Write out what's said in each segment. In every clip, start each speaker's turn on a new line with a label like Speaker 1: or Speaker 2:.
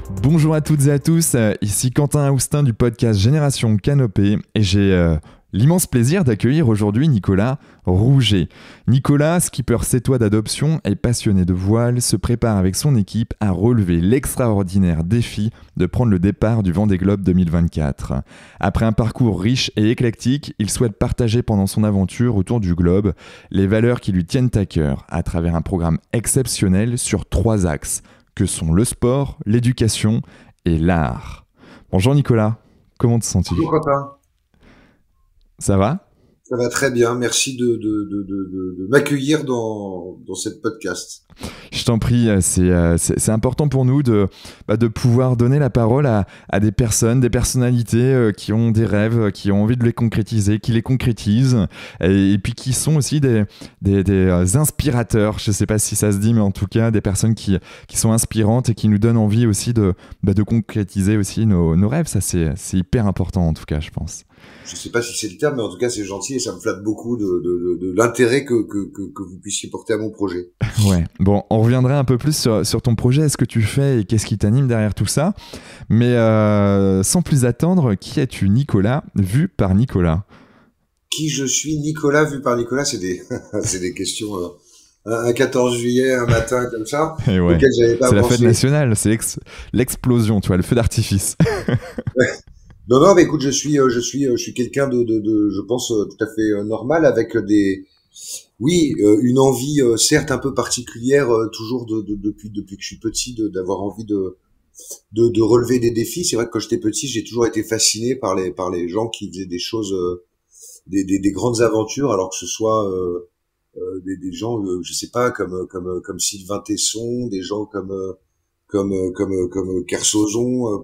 Speaker 1: Bonjour à toutes et à tous, ici Quentin Aoustin du podcast Génération Canopée et j'ai l'immense plaisir d'accueillir aujourd'hui Nicolas Rouget. Nicolas, skipper sétois d'adoption et passionné de voile, se prépare avec son équipe à relever l'extraordinaire défi de prendre le départ du Vendée Globe 2024. Après un parcours riche et éclectique, il souhaite partager pendant son aventure autour du globe les valeurs qui lui tiennent à cœur à travers un programme exceptionnel sur 3 axes que sont le sport, l'éducation et l'art. Bonjour Nicolas, comment te sens-tu ?
Speaker 2: Bonjour Quentin,
Speaker 1: Ça va ?
Speaker 2: ça va très bien, merci de m'accueillir dans cette podcast.
Speaker 1: Je t'en prie, c'est important pour nous de pouvoir donner la parole à des personnes, des personnalités qui ont des rêves, qui ont envie de les concrétiser, qui les concrétisent, et puis qui sont aussi des inspirateurs. Je ne sais pas si ça se dit, mais en tout cas, des personnes qui sont inspirantes et qui nous donnent envie aussi de concrétiser aussi nos rêves. Ça, c'est hyper important en tout cas, je pense.
Speaker 2: Je sais pas si c'est le terme, mais en tout cas c'est gentil et ça me flatte beaucoup de l'intérêt que vous puissiez porter à mon projet.
Speaker 1: Ouais, bon, on reviendra un peu plus sur ton projet, ce que tu fais et qu'est-ce qui t'anime derrière tout ça. Mais sans plus attendre, qui es-tu Nicolas, vu par Nicolas ?
Speaker 2: Qui je suis Nicolas, vu par Nicolas, c'est des questions... un 14 juillet, un matin comme ça,
Speaker 1: Et ouais,
Speaker 2: auquel j'avais pas
Speaker 1: c'est la
Speaker 2: pensé.
Speaker 1: fête nationale, c'est l'explosion, tu vois, le feu d'artifice.
Speaker 2: Ouais. Non, mais écoute, je suis quelqu'un je pense, tout à fait normal, avec une envie, certes un peu particulière, toujours depuis que je suis petit, d'avoir envie de relever des défis. C'est vrai que quand j'étais petit, j'ai toujours été fasciné par les gens qui faisaient des choses, des grandes aventures, alors que ce soit des gens, je sais pas, comme Sylvain Tesson, des gens comme Kersozon,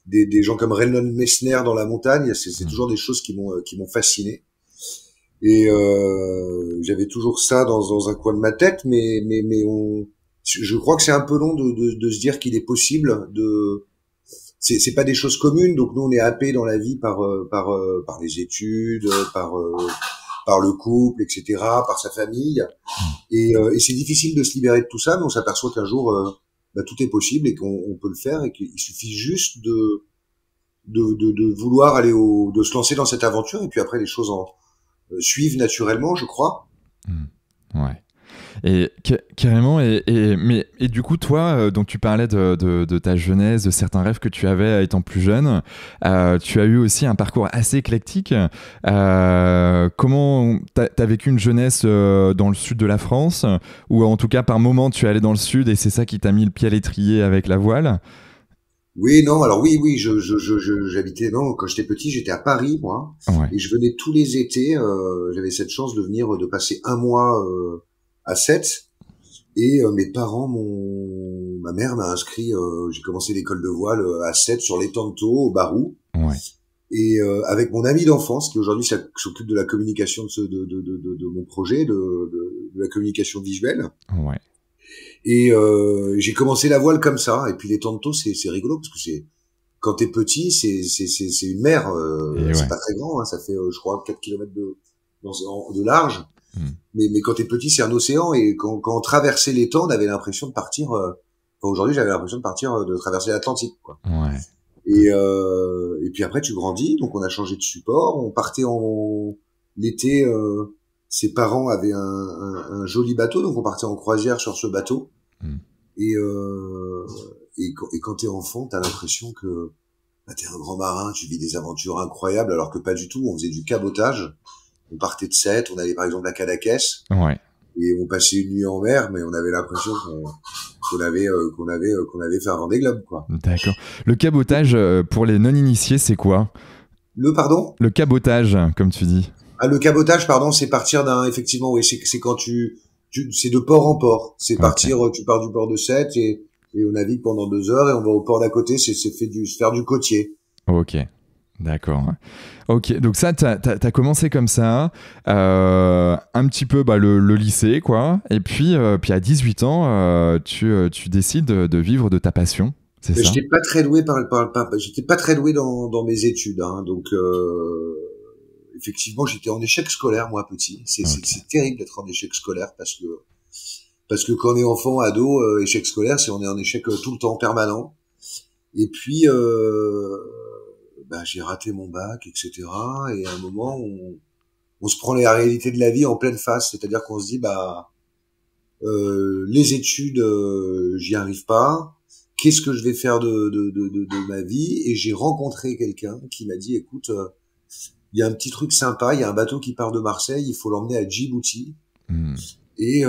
Speaker 2: des gens comme Reynold Messner dans la montagne. C'est toujours des choses qui m'ont fasciné. Et j'avais toujours ça dans un coin de ma tête, mais je crois que c'est un peu long de se dire qu'il est possible c'est pas des choses communes, donc nous on est happés dans la vie par les études, par le couple, etc., par sa famille, et c'est difficile de se libérer de tout ça, mais on s'aperçoit qu'un jour tout est possible et qu'on peut le faire, et qu'il suffit juste de vouloir de se lancer dans cette aventure, et puis après les choses suivent naturellement, je crois.
Speaker 1: Ouais. Et carrément, mais du coup, toi, donc tu parlais de ta jeunesse, de certains rêves que tu avais étant plus jeune, tu as eu aussi un parcours assez éclectique. Comment t'as vécu une jeunesse dans le sud de la France, ou en tout cas par moment tu es allé dans le sud et c'est ça qui t'a mis le pied à l'étrier avec la voile ?
Speaker 2: Oui, non, alors oui, j'habitais, non, quand j'étais petit, j'étais à Paris, moi,
Speaker 1: Ouais.
Speaker 2: et je venais tous les étés, j'avais cette chance de passer un mois à Sète, et ma mère m'a inscrit, j'ai commencé l'école de voile à Sète, sur l'étang de Thau, au Barou,
Speaker 1: Ouais.
Speaker 2: et avec mon ami d'enfance, qui aujourd'hui s'occupe de la communication de mon projet, de la communication visuelle.
Speaker 1: Ouais.
Speaker 2: Et j'ai commencé la voile comme ça. Et puis les tantos, c'est rigolo, parce que quand t'es petit, c'est une mer. C'est pas très grand, hein, ça fait je crois 4 kilomètres de large. Mais quand t'es petit, c'est un océan. Et quand on traversait l'étang, on avait l'impression de partir. Aujourd'hui, j'avais l'impression de partir, de traverser l'Atlantique, quoi.
Speaker 1: Ouais.
Speaker 2: Et puis après, tu grandis. Donc on a changé de support. On partait l'été. Ses parents avaient un joli bateau, donc on partait en croisière sur ce bateau. Et quand t'es enfant, t'as l'impression que t'es un grand marin, tu vis des aventures incroyables, alors que pas du tout. On faisait du cabotage. On partait de Sète, on allait par exemple à Cadaqués,
Speaker 1: Ouais.
Speaker 2: et on passait une nuit en mer, mais on avait l'impression qu'on avait fait un Vendée Globe, quoi.
Speaker 1: D'accord. Le cabotage, pour les non-initiés, c'est quoi ?
Speaker 2: Pardon ?
Speaker 1: Le cabotage, comme tu dis.
Speaker 2: Ah, le cabotage, pardon, c'est partir effectivement, oui, c'est quand c'est de port en port. C'est partir, tu pars du port de Sète et on navigue pendant 2 heures et on va au port d'à côté, c'est faire du côtier.
Speaker 1: Ok, d'accord. Ok, donc ça, t'as commencé comme ça, un petit peu le lycée, quoi. Et puis à 18 ans, tu décides de vivre de ta passion, c'est ça ?
Speaker 2: J'étais pas très doué j'étais pas très doué dans mes études, hein, donc effectivement, j'étais en échec scolaire, moi, petit. C'est terrible d'être en échec scolaire, parce que quand on est enfant, ado, échec scolaire, on est en échec tout le temps, permanent. Et puis, j'ai raté mon bac, etc. Et à un moment, on se prend la réalité de la vie en pleine face. C'est-à-dire qu'on se dit, les études, j'y arrive pas. Qu'est-ce que je vais faire de ma vie? Et j'ai rencontré quelqu'un qui m'a dit, écoute, il y a un petit truc sympa, il y a un bateau qui part de Marseille, il faut l'emmener à Djibouti. Et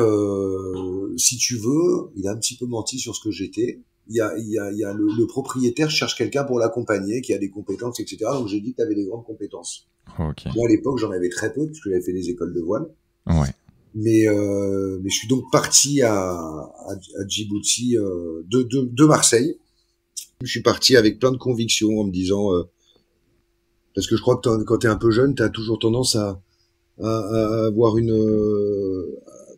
Speaker 2: si tu veux, il a un petit peu menti sur ce que j'étais. Il y a le propriétaire cherche quelqu'un pour l'accompagner, qui a des compétences, etc. Donc j'ai dit que tu avais des grandes compétences.
Speaker 1: Ok.
Speaker 2: Moi à l'époque j'en avais très peu, puisque j'avais fait des écoles de voile.
Speaker 1: Ouais.
Speaker 2: Mais je suis donc parti à Djibouti de Marseille. Je suis parti avec plein de convictions en me disant parce que je crois que quand t'es un peu jeune, t'as toujours tendance à avoir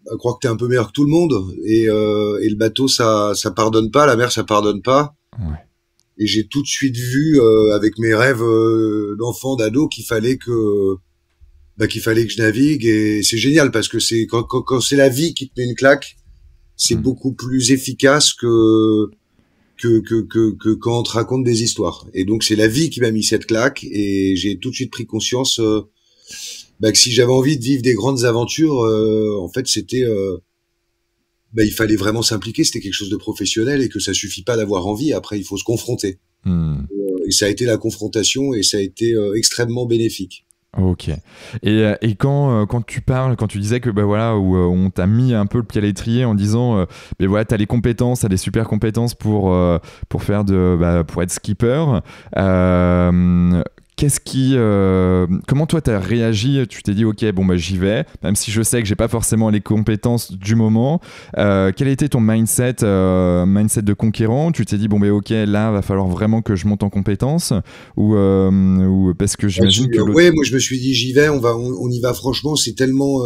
Speaker 2: à croire que t'es un peu meilleur que tout le monde et le bateau ça pardonne pas, la mer ça pardonne pas.
Speaker 1: Ouais.
Speaker 2: Et j'ai tout de suite vu avec mes rêves d'enfant, d'ado qu'il fallait que je navigue et c'est génial parce que c'est quand c'est la vie qui te met une claque, c'est beaucoup plus efficace que quand on te raconte des histoires. Et donc c'est la vie qui m'a mis cette claque et j'ai tout de suite pris conscience que si j'avais envie de vivre des grandes aventures, en fait c'était il fallait vraiment s'impliquer, c'était quelque chose de professionnel et que ça suffit pas d'avoir envie, après il faut se confronter. Et ça a été la confrontation et ça a été extrêmement bénéfique.
Speaker 1: Ok. Et quand tu parles, quand tu disais que voilà, où on t'a mis un peu le pied à l'étrier en disant voilà, t'as les compétences, t'as des super compétences pour faire pour être skipper. Comment toi t'as réagi? Tu t'es dit ok, j'y vais, même si je sais que j'ai pas forcément les compétences du moment. Quel était ton mindset de conquérant? Tu t'es dit ok, là va falloir vraiment que je monte en compétences ou parce que j'imagine que
Speaker 2: ouais, moi je me suis dit j'y vais, on y va franchement, c'est tellement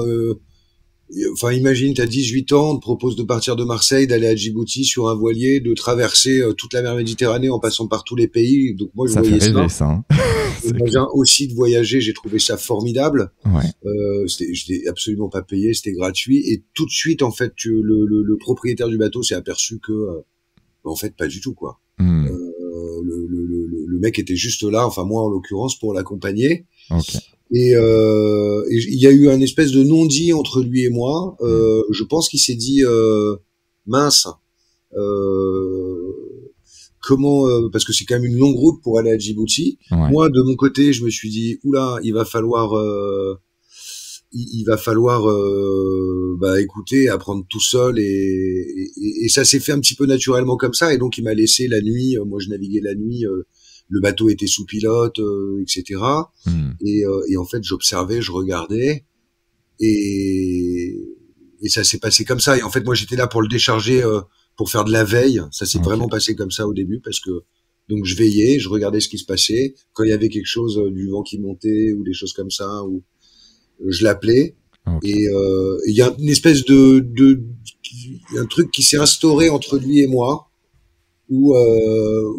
Speaker 2: enfin imagine t'as 18 ans, on te propose de partir de Marseille, d'aller à Djibouti sur un voilier, de traverser toute la mer Méditerranée en passant par tous les pays. Donc moi je
Speaker 1: ça
Speaker 2: voyais
Speaker 1: fait rêver,
Speaker 2: ça.
Speaker 1: hein.
Speaker 2: Aussi de voyager, j'ai trouvé ça formidable.
Speaker 1: Ouais.
Speaker 2: J'étais absolument pas payé, c'était gratuit et tout de suite en fait le propriétaire du bateau s'est aperçu que en fait pas du tout quoi. Le mec était juste là, enfin moi en l'occurrence pour l'accompagner.
Speaker 1: Okay.
Speaker 2: Et il y a eu un espèce de non-dit entre lui et moi. Je pense qu'il s'est dit mince. Comment parce que c'est quand même une longue route pour aller à Djibouti.
Speaker 1: Ouais.
Speaker 2: Moi de mon côté, je me suis dit oula, il va falloir écouter, apprendre tout seul et ça s'est fait un petit peu naturellement comme ça et donc il m'a laissé la nuit. Moi je naviguais la nuit. Le bateau était sous pilote, etc. Et en fait, j'observais, je regardais, et ça s'est passé comme ça. Et en fait, moi, j'étais là pour le décharger, pour faire de la veille. Ça s'est vraiment passé comme ça au début, parce que donc je veillais, je regardais ce qui se passait. Quand il y avait quelque chose, du vent qui montait ou des choses comme ça, ou je l'appelais. Okay. Et il y a une espèce un truc qui s'est instauré entre lui et moi. Où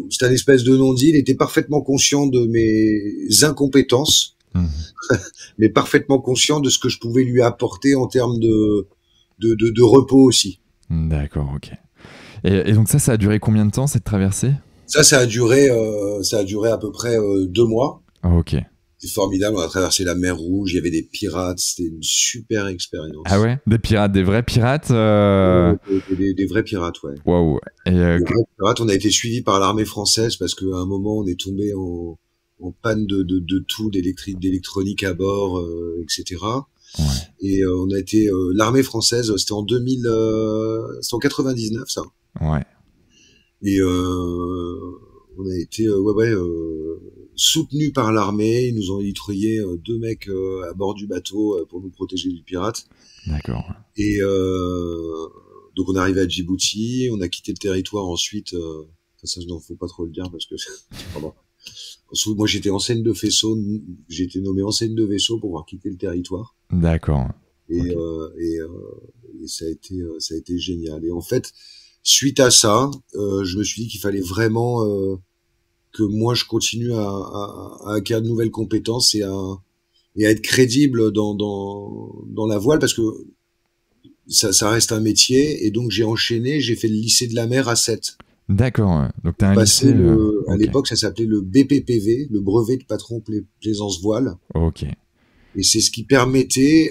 Speaker 2: c'est un espèce de non-dit. Il était parfaitement conscient de mes incompétences, mais parfaitement conscient de ce que je pouvais lui apporter en termes de repos aussi.
Speaker 1: D'accord, ok. Et donc ça a duré combien de temps cette traversée?
Speaker 2: Ça a duré à peu près 2 mois.
Speaker 1: Oh, ok.
Speaker 2: C'était formidable, on a traversé la mer Rouge, il y avait des pirates, c'était une super expérience.
Speaker 1: Ah ouais? Des pirates, des vrais pirates
Speaker 2: des vrais pirates, ouais.
Speaker 1: Waouh.
Speaker 2: Des vrais pirates, on a été suivis par l'armée française parce qu'à un moment on est tombé en panne de tout, d'électronique à bord, etc.
Speaker 1: Ouais.
Speaker 2: Et on a été l'armée française, c'était en c'était en 99 ça.
Speaker 1: Ouais.
Speaker 2: Et on a été soutenus par l'armée, ils nous ont octroyé 2 mecs à bord du bateau pour nous protéger du pirate.
Speaker 1: D'accord.
Speaker 2: Et donc on est arrivé à Djibouti, on a quitté le territoire ensuite. Ça n'en faut pas trop le dire parce que pardon. Moi j'étais enseigne de vaisseau, j'ai été nommé enseigne de vaisseau pour pouvoir quitter le territoire.
Speaker 1: D'accord.
Speaker 2: Et, okay. Et ça a été génial. Et en fait, suite à ça, je me suis dit qu'il fallait vraiment que moi je continue à acquérir de nouvelles compétences et à être crédible dans la voile parce que ça reste un métier et donc j'ai enchaîné, j'ai fait le lycée de la mer à 7.
Speaker 1: D'accord. Ouais. Donc tu as un
Speaker 2: Passer
Speaker 1: lycée.
Speaker 2: à
Speaker 1: Ok.
Speaker 2: l'époque, ça s'appelait le BPPV, le brevet de patron plaisance voile.
Speaker 1: Ok.
Speaker 2: Et c'est ce qui permettait,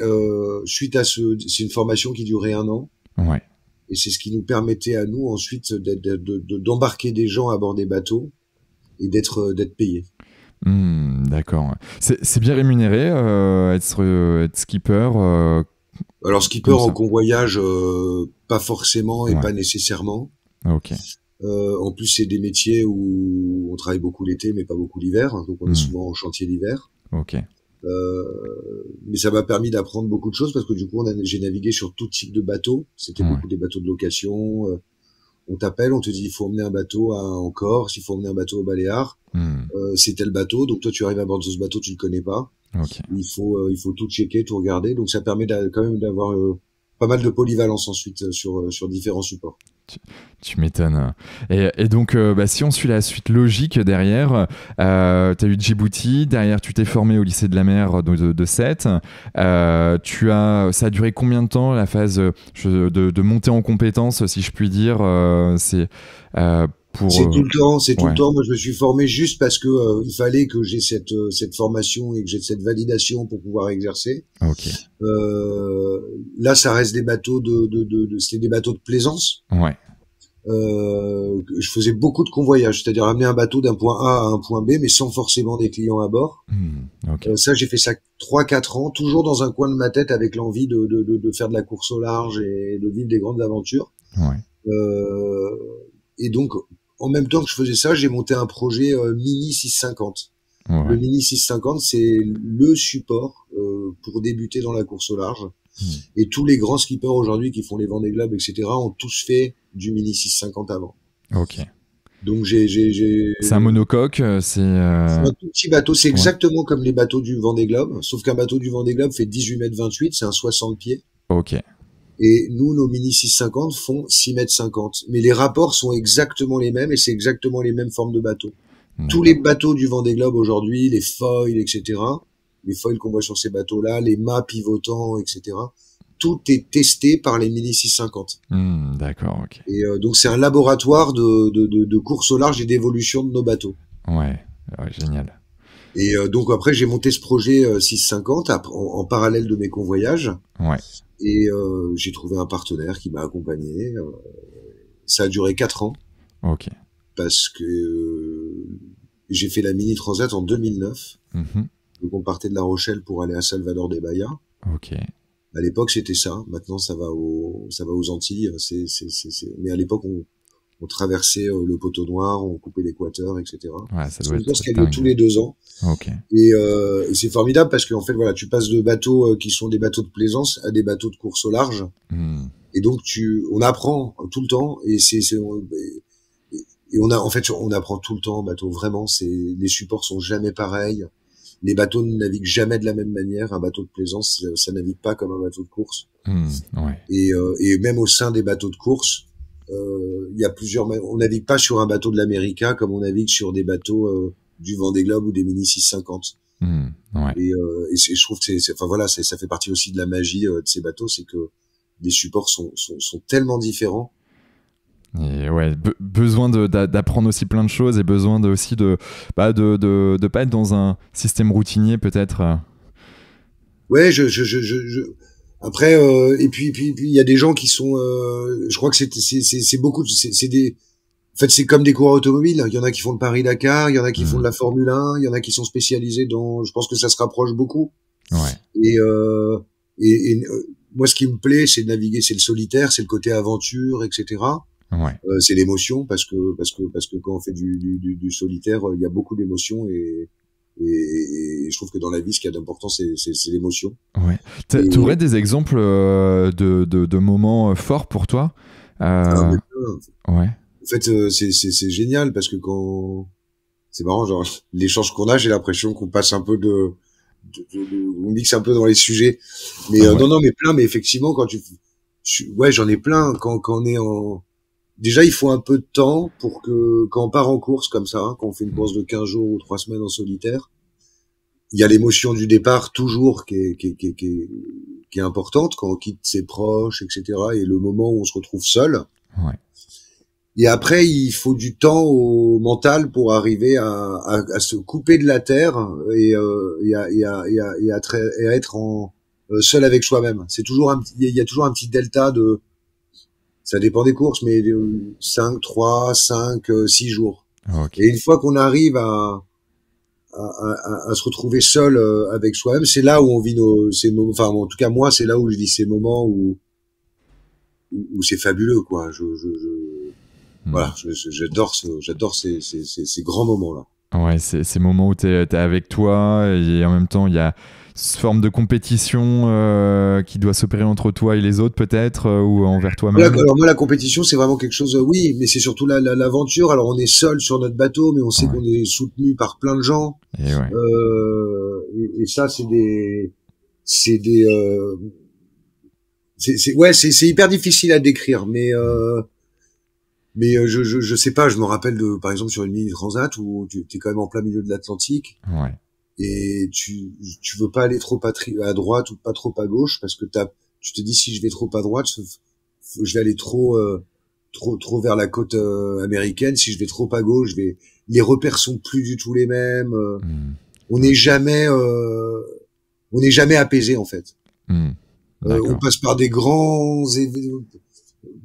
Speaker 2: suite à c'est une formation qui durait 1 an.
Speaker 1: Ouais.
Speaker 2: Et c'est ce qui nous permettait à nous ensuite d'embarquer des gens à bord des bateaux et d'être payés.
Speaker 1: D'accord. C'est bien rémunéré, être skipper.
Speaker 2: Alors skipper
Speaker 1: Comme
Speaker 2: en
Speaker 1: ça.
Speaker 2: convoyage, pas forcément et
Speaker 1: Ouais.
Speaker 2: pas nécessairement.
Speaker 1: Ok.
Speaker 2: En plus, c'est des métiers où on travaille beaucoup l'été, mais pas beaucoup l'hiver. Donc on est
Speaker 1: Hmm.
Speaker 2: souvent en chantier l'hiver.
Speaker 1: Ok.
Speaker 2: Mais ça m'a permis d'apprendre beaucoup de choses parce que du coup, j'ai navigué sur tout type de bateaux. C'était
Speaker 1: Ouais.
Speaker 2: beaucoup des bateaux de location. On t'appelle, on te dit il faut emmener un bateau en Corse, il faut emmener un bateau aux Baléares.
Speaker 1: Hmm.
Speaker 2: C'est tel bateau, donc toi tu arrives à bord de ce bateau, tu le connais pas.
Speaker 1: Ok.
Speaker 2: Il faut tout checker, tout regarder. Donc ça permet quand même d'avoir pas mal de polyvalence ensuite sur différents supports.
Speaker 1: Tu m'étonnes. Et donc, si on suit la suite logique derrière, tu as eu Djibouti, derrière tu t'es formé au lycée de la mer de Sète. Ça a duré combien de temps la phase de montée en compétences, si je puis dire pour.
Speaker 2: C'est tout le temps, c'est tout le
Speaker 1: Ouais,
Speaker 2: temps. Moi, je me suis formé juste parce que il fallait que j'ai cette formation et que j'ai cette validation pour pouvoir exercer.
Speaker 1: ok.
Speaker 2: Là, ça reste des bateaux c'était des bateaux de plaisance.
Speaker 1: Ouais.
Speaker 2: Je faisais beaucoup de convoyage, c'est-à-dire amener un bateau d'un point A à un point B, mais sans forcément des clients à bord.
Speaker 1: Ok.
Speaker 2: Ça, j'ai fait ça 3-4 ans, toujours dans un coin de ma tête avec l'envie de faire de la course au large et de vivre des grandes aventures.
Speaker 1: Ouais.
Speaker 2: Euh, et donc, en même temps que je faisais ça, j'ai monté un projet Mini 650. Le
Speaker 1: Ouais.
Speaker 2: Mini 650, c'est le support pour débuter dans la course au large.
Speaker 1: Hmm.
Speaker 2: Et tous les grands skippers aujourd'hui qui font les Vendée Globe, etc., ont tous fait du Mini 650 avant.
Speaker 1: Ok.
Speaker 2: Donc
Speaker 1: C'est un monocoque, c'est.
Speaker 2: c'est un tout petit bateau, c'est
Speaker 1: Ouais.
Speaker 2: exactement comme les bateaux du Vendée Globe, sauf qu'un bateau du Vendée Globe fait 18 mètres 28, c'est un 60 pieds.
Speaker 1: Ok.
Speaker 2: Et nous, nos Mini 650 font 6 mètres 50. Mais les rapports sont exactement les mêmes et c'est exactement les mêmes formes de bateaux. Tous les
Speaker 1: D'accord.
Speaker 2: bateaux du Vendée Globe aujourd'hui, les foils, etc., les foils qu'on voit sur ces bateaux-là, les mâts pivotants, etc., tout est testé par les Mini 650.
Speaker 1: D'accord. Ok.
Speaker 2: Et donc c'est un laboratoire de course au large et d'évolution de nos bateaux.
Speaker 1: Ouais. Ouais, génial.
Speaker 2: Et donc après j'ai monté ce projet 650 en parallèle de mes convoyages
Speaker 1: Ouais.
Speaker 2: et j'ai trouvé un partenaire qui m'a accompagné. Ça a duré 4 ans
Speaker 1: Ok.
Speaker 2: parce que j'ai fait la Mini Transat en 2009.
Speaker 1: Mhm.
Speaker 2: Donc on partait de La Rochelle pour aller à Salvador de Bahia.
Speaker 1: Ok.
Speaker 2: À l'époque c'était ça. Maintenant ça va aux Antilles. Mais à l'époque on traversait le Poteau Noir, on coupait l'équateur, etc.
Speaker 1: Ouais, ça
Speaker 2: C'est
Speaker 1: doit
Speaker 2: une course
Speaker 1: être
Speaker 2: qui a lieu tous
Speaker 1: dingue.
Speaker 2: les 2 ans.
Speaker 1: Ok.
Speaker 2: Et c'est formidable parce qu'en fait voilà, tu passes de bateaux qui sont des bateaux de plaisance à des bateaux de course au large.
Speaker 1: Hmm.
Speaker 2: Et donc on apprend tout le temps et on apprend tout le temps en bateau. Vraiment, les supports sont jamais pareils. Les bateaux ne naviguent jamais de la même manière. Un bateau de plaisance, ça navigue pas comme un bateau de course.
Speaker 1: Ouais.
Speaker 2: Et même au sein des bateaux de course, il y a on navigue pas sur un bateau de l'America comme on navigue sur des bateaux du Vendée Globe ou des Mini 650.
Speaker 1: Ouais.
Speaker 2: Et je trouve que enfin voilà, ça fait partie aussi de la magie de ces bateaux, c'est que les supports sont tellement différents.
Speaker 1: Et ouais, besoin d'apprendre aussi plein de choses et besoin aussi de pas être dans un système routinier peut-être.
Speaker 2: Ouais, après et puis il y a des gens qui sont je crois que c'est beaucoup c'est des en fait c'est comme des coureurs automobiles, il y en a qui font le Paris-Dakar, il y en a qui font de la Formule 1, il y en a qui sont spécialisés je pense que ça se rapproche beaucoup.
Speaker 1: Ouais.
Speaker 2: Et moi ce qui me plaît c'est de naviguer, c'est le solitaire, c'est le côté aventure, etc.
Speaker 1: Ouais.
Speaker 2: C'est l'émotion parce que quand on fait du solitaire, il y a beaucoup d'émotions et je trouve que dans la vie, ce qu'il y a d'important, c'est l'émotion.
Speaker 1: Ouais.
Speaker 2: Et
Speaker 1: T'aurais des exemples de moments forts pour toi
Speaker 2: ah, mais,
Speaker 1: Ouais.
Speaker 2: en fait, c'est génial parce que c'est marrant, genre l'échange qu'on a, j'ai l'impression qu'on passe un peu on mixe un peu dans les sujets. Mais
Speaker 1: Ouais.
Speaker 2: non, mais plein. Mais effectivement, ouais, j'en ai plein quand on est Déjà, il faut un peu de temps pour quand on part en course comme ça, hein, quand on fait une course de 15 jours ou 3 semaines en solitaire, il y a l'émotion du départ toujours qui est importante quand on quitte ses proches, etc. Et le moment où on se retrouve seul.
Speaker 1: Ouais.
Speaker 2: Et après, il faut du temps au mental pour arriver à se couper de la terre et à être seul avec soi-même. C'est toujours il y a toujours un petit delta de, ça dépend des courses, mais 5, 3, 5, 6 jours.
Speaker 1: Ok.
Speaker 2: Et une fois qu'on arrive à se retrouver seul avec soi-même, c'est là où on vit ces moments, enfin, en tout cas, moi, c'est là où je vis ces moments où c'est fabuleux, quoi. Voilà, j'adore ces grands moments-là.
Speaker 1: Ouais, c'est ces moments où t'es avec toi et en même temps il y a cette forme de compétition qui doit s'opérer entre toi et les autres peut-être ou envers toi-même.
Speaker 2: Alors moi, la compétition, c'est vraiment quelque chose, oui, mais c'est surtout l'aventure. Alors on est seul sur notre bateau, mais on sait qu'on est soutenu par plein de gens.
Speaker 1: Et ouais.
Speaker 2: Et ça, ouais, c'est hyper difficile à décrire, mais je sais pas, je me rappelle par exemple sur une mini transat où tu es quand même en plein milieu de l'Atlantique
Speaker 1: Ouais.
Speaker 2: et tu veux pas aller trop à droite ou pas trop à gauche parce que tu te dis si je vais trop à droite, je vais aller trop vers la côte américaine. Si je vais trop à gauche, les repères sont plus du tout les mêmes. On n'est jamais apaisé en fait. On passe par des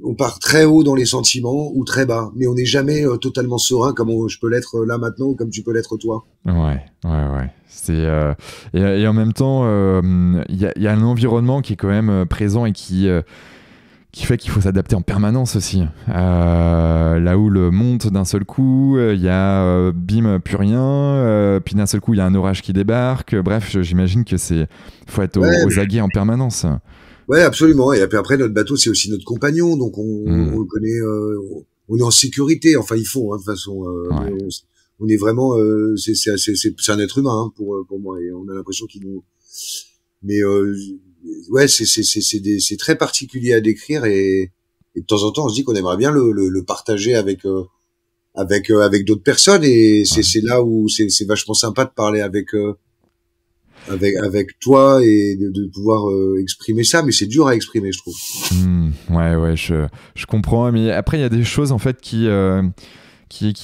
Speaker 2: on part très haut dans les sentiments ou très bas, mais on n'est jamais totalement serein comme je peux l'être là maintenant ou comme tu peux l'être toi.
Speaker 1: Ouais. C'est et en même temps, il y a un environnement qui est quand même présent et qui fait qu'il faut s'adapter en permanence aussi. La houle monte d'un seul coup, il y a bim, plus rien, puis d'un seul coup il y a un orage qui débarque. Bref, j'imagine que faut être aux aguets en permanence.
Speaker 2: Ouais, absolument. Et puis après, notre bateau, c'est aussi notre compagnon, donc on le connaît, on est en sécurité. Enfin, il faut, hein, de toute façon. On est vraiment, c'est un être humain hein, pour moi, et on a l'impression qu'il nous. Mais ouais, c'est très particulier à décrire, et de temps en temps, on se dit qu'on aimerait bien le partager avec d'autres personnes, et c'est là où c'est vachement sympa de parler avec toi et de pouvoir exprimer ça, mais c'est dur à exprimer, je trouve.
Speaker 1: Ouais, je comprends, mais après il y a des choses en fait qui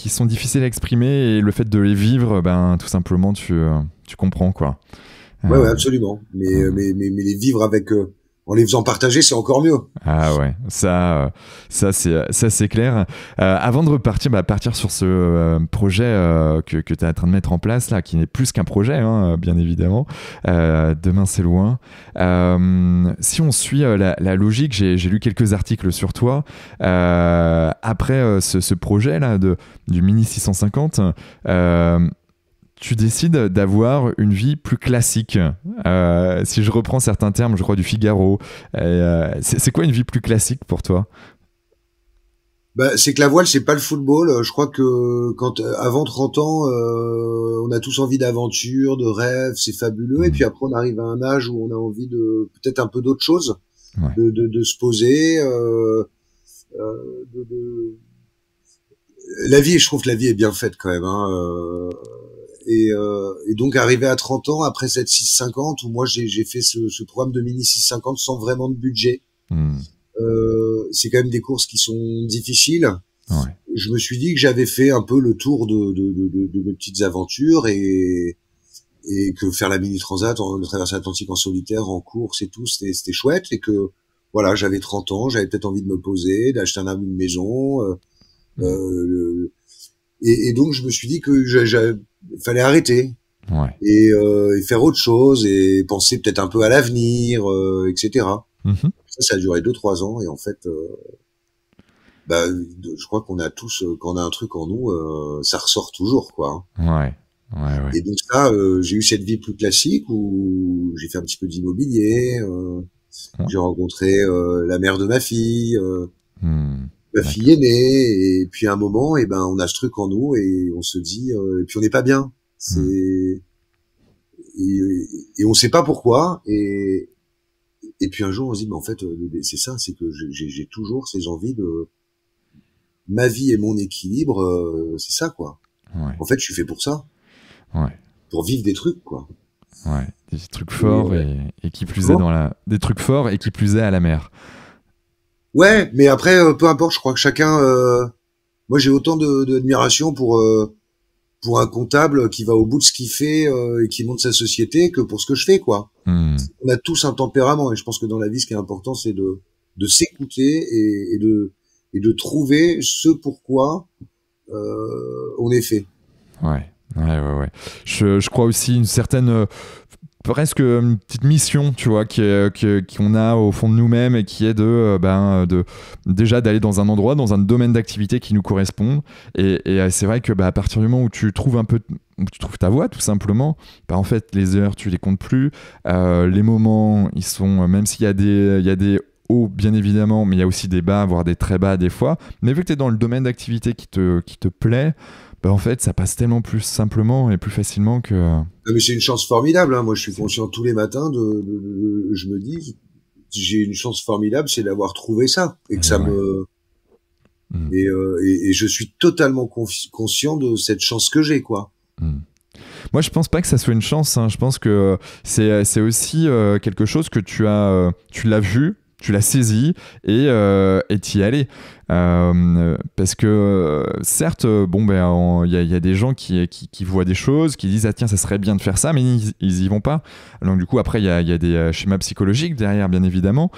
Speaker 1: sont difficiles à exprimer et le fait de les vivre, ben tout simplement tu comprends quoi.
Speaker 2: Ouais, absolument. Mais les vivre en les faisant partager, c'est encore mieux.
Speaker 1: Ah ouais, ça c'est clair. Avant de partir sur ce projet que tu es en train de mettre en place là, qui n'est plus qu'un projet, hein, bien évidemment. Demain c'est loin. Si on suit la logique, j'ai lu quelques articles sur toi. Après ce projet là du Mini 650. Tu décides d'avoir une vie plus classique. Si je reprends certains termes, je crois du Figaro, c'est quoi une vie plus classique pour toi?
Speaker 2: C'est que la voile, c'est pas le football. Je crois que avant 30 ans, on a tous envie d'aventure, de rêve, c'est fabuleux. Et puis après, on arrive à un âge où on a envie de peut-être un peu d'autre chose, de se poser. La vie, je trouve que la vie est bien faite quand même. Hein, et donc arrivé à 30 ans après cette 650 où moi j'ai fait ce programme de mini 650 sans vraiment de budget. C'est quand même des courses qui sont difficiles. Je me suis dit que j'avais fait un peu le tour de mes petites aventures et que faire la mini transat, le traversée atlantique en solitaire, en course et tout, c'était chouette, et que voilà, j'avais 30 ans, j'avais peut-être envie de me poser, d'acheter une maison, et donc je me suis dit que fallait arrêter et faire autre chose et penser peut-être un peu à l'avenir, etc. Ça a duré 2-3 ans, et en fait je crois qu'on a tous, quand on a un truc en nous, ça ressort toujours quoi.
Speaker 1: Ouais.
Speaker 2: Et donc ça, j'ai eu cette vie plus classique où j'ai fait un petit peu d'immobilier, j'ai rencontré la mère de ma fille, ma fille est née, et puis à un moment, on a ce truc en nous et on se dit, et puis on n'est pas bien. Et on sait pas pourquoi, et puis un jour on se dit, mais en fait, c'est ça, c'est que j'ai toujours ces envies de ma vie et mon équilibre, c'est ça quoi. En fait, je suis fait pour ça. Pour vivre des trucs quoi.
Speaker 1: Des trucs forts et qui plus est des trucs forts et qui plus est à la mer.
Speaker 2: Ouais, mais après peu importe, je crois que chacun moi j'ai autant d'admiration pour un comptable qui va au bout de ce qu'il fait et qui monte sa société que pour ce que je fais, quoi. On a tous un tempérament et je pense que dans la vie, ce qui est important, c'est de s'écouter et de trouver ce pourquoi on est fait.
Speaker 1: Ouais. Je crois aussi une certaine presque une petite mission, tu vois, qu'on a au fond de nous-mêmes et qui est de déjà d'aller dans un endroit, dans un domaine d'activité qui nous correspond. Et c'est vrai que à partir du moment où tu trouves où tu trouves ta voie, tout simplement, en fait, les heures, tu les comptes plus. Les moments, ils sont, même s'il y a des hauts, bien évidemment, mais il y a aussi des bas, voire des très bas des fois. Mais vu que tu es dans le domaine d'activité qui te plaît, en fait, ça passe tellement plus simplement et plus facilement que...
Speaker 2: Non, mais c'est une chance formidable, hein. Moi, je suis conscient tous les matins je me dis, j'ai une chance formidable, c'est d'avoir trouvé ça. Et que ça me... Et je suis totalement conscient de cette chance que j'ai, quoi.
Speaker 1: Moi, je pense pas que ça soit une chance, hein. Je pense que c'est aussi quelque chose que tu l'as vu, tu l'as saisi et t'y es allé. Parce que certes, il y a des gens qui voient des choses, qui disent ah tiens ça serait bien de faire ça, mais ils y vont pas. Donc du coup après il y a des schémas psychologiques derrière bien évidemment,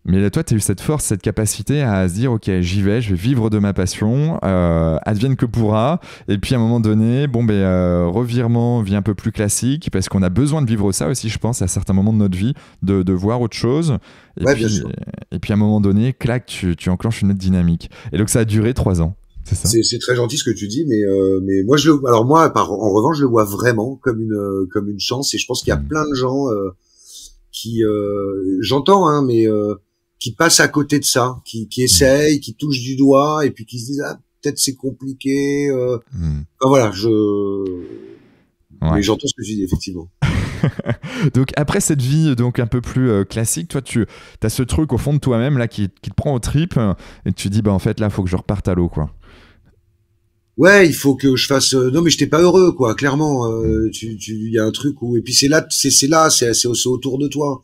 Speaker 1: mais là, toi, tu as eu cette force, cette capacité à se dire ok, j'y vais, je vais vivre de ma passion, advienne que pourra. Et puis à un moment donné, revirement, vie un peu plus classique, parce qu'on a besoin de vivre ça aussi, je pense, à certains moments de notre vie, de voir autre chose. Et puis à un moment donné, clac, tu enclenches une autre dynamique. Et donc ça a duré 3 ans. C'est ça.
Speaker 2: C'est très gentil ce que tu dis, mais moi en revanche, je le vois vraiment comme une chance. Et je pense qu'il y a plein de gens qui j'entends, hein, mais qui passent à côté de ça, qui essayent, qui touchent du doigt et puis qui se disent ah peut-être c'est compliqué. Enfin, voilà, mais j'entends ce que tu dis effectivement.
Speaker 1: Donc après cette vie donc un peu plus classique, toi tu as ce truc au fond de toi-même là qui te prend aux tripes et tu dis en fait là faut que je reparte à l'eau, quoi.
Speaker 2: Ouais, il faut que je fasse. Non, mais j'étais pas heureux, quoi. Clairement, il y a un truc où et puis c'est autour de toi.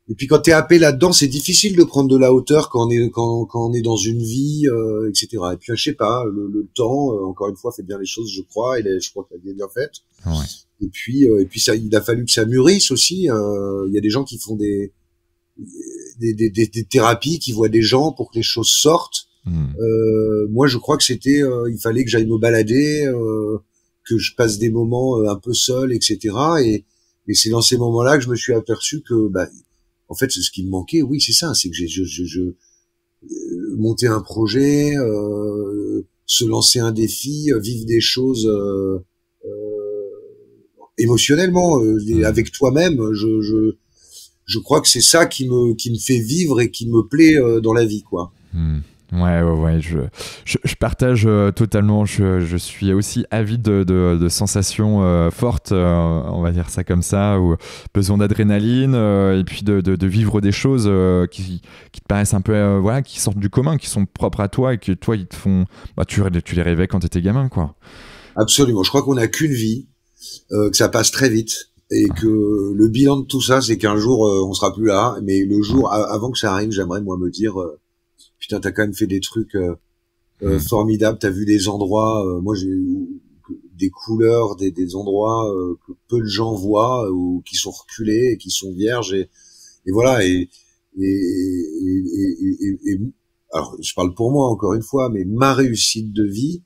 Speaker 2: Et puis quand t'es happé là-dedans, c'est difficile de prendre de la hauteur quand on est dans une vie, etc. Et puis je sais pas, le temps, encore une fois, fait bien les choses, je crois. Je crois qu'elle est bien faite.
Speaker 1: Ouais.
Speaker 2: Et puis ça, il a fallu que ça mûrisse aussi. Il y a des gens qui font des thérapies, qui voient des gens pour que les choses sortent. Moi, je crois que il fallait que j'aille me balader, que je passe des moments un peu seul, etc. Et c'est dans ces moments-là que je me suis aperçu que, en fait, c'est ce qui me manquait. Oui, c'est ça. C'est que je monter un projet, se lancer un défi, vivre des choses émotionnellement avec toi-même. Je crois que c'est ça qui me fait vivre et qui me plaît dans la vie, quoi.
Speaker 1: Ouais, je partage totalement. Je suis aussi avide de sensations fortes, on va dire ça comme ça, ou besoin d'adrénaline, et puis de vivre des choses qui te paraissent un peu, qui sortent du commun, qui sont propres à toi et que toi, ils te font. Tu les rêvais quand t'étais gamin, quoi.
Speaker 2: Absolument. Je crois qu'on n'a qu'une vie, que ça passe très vite. Et que le bilan de tout ça, c'est qu'un jour, on sera plus là. Mais le jour, avant que ça arrive, j'aimerais, moi, me dire... putain, t'as quand même fait des trucs formidables, t'as vu des endroits, moi j'ai des couleurs, des endroits que peu de gens voient, ou qui sont reculés, et qui sont vierges, et voilà, et alors je parle pour moi encore une fois, mais ma réussite de vie,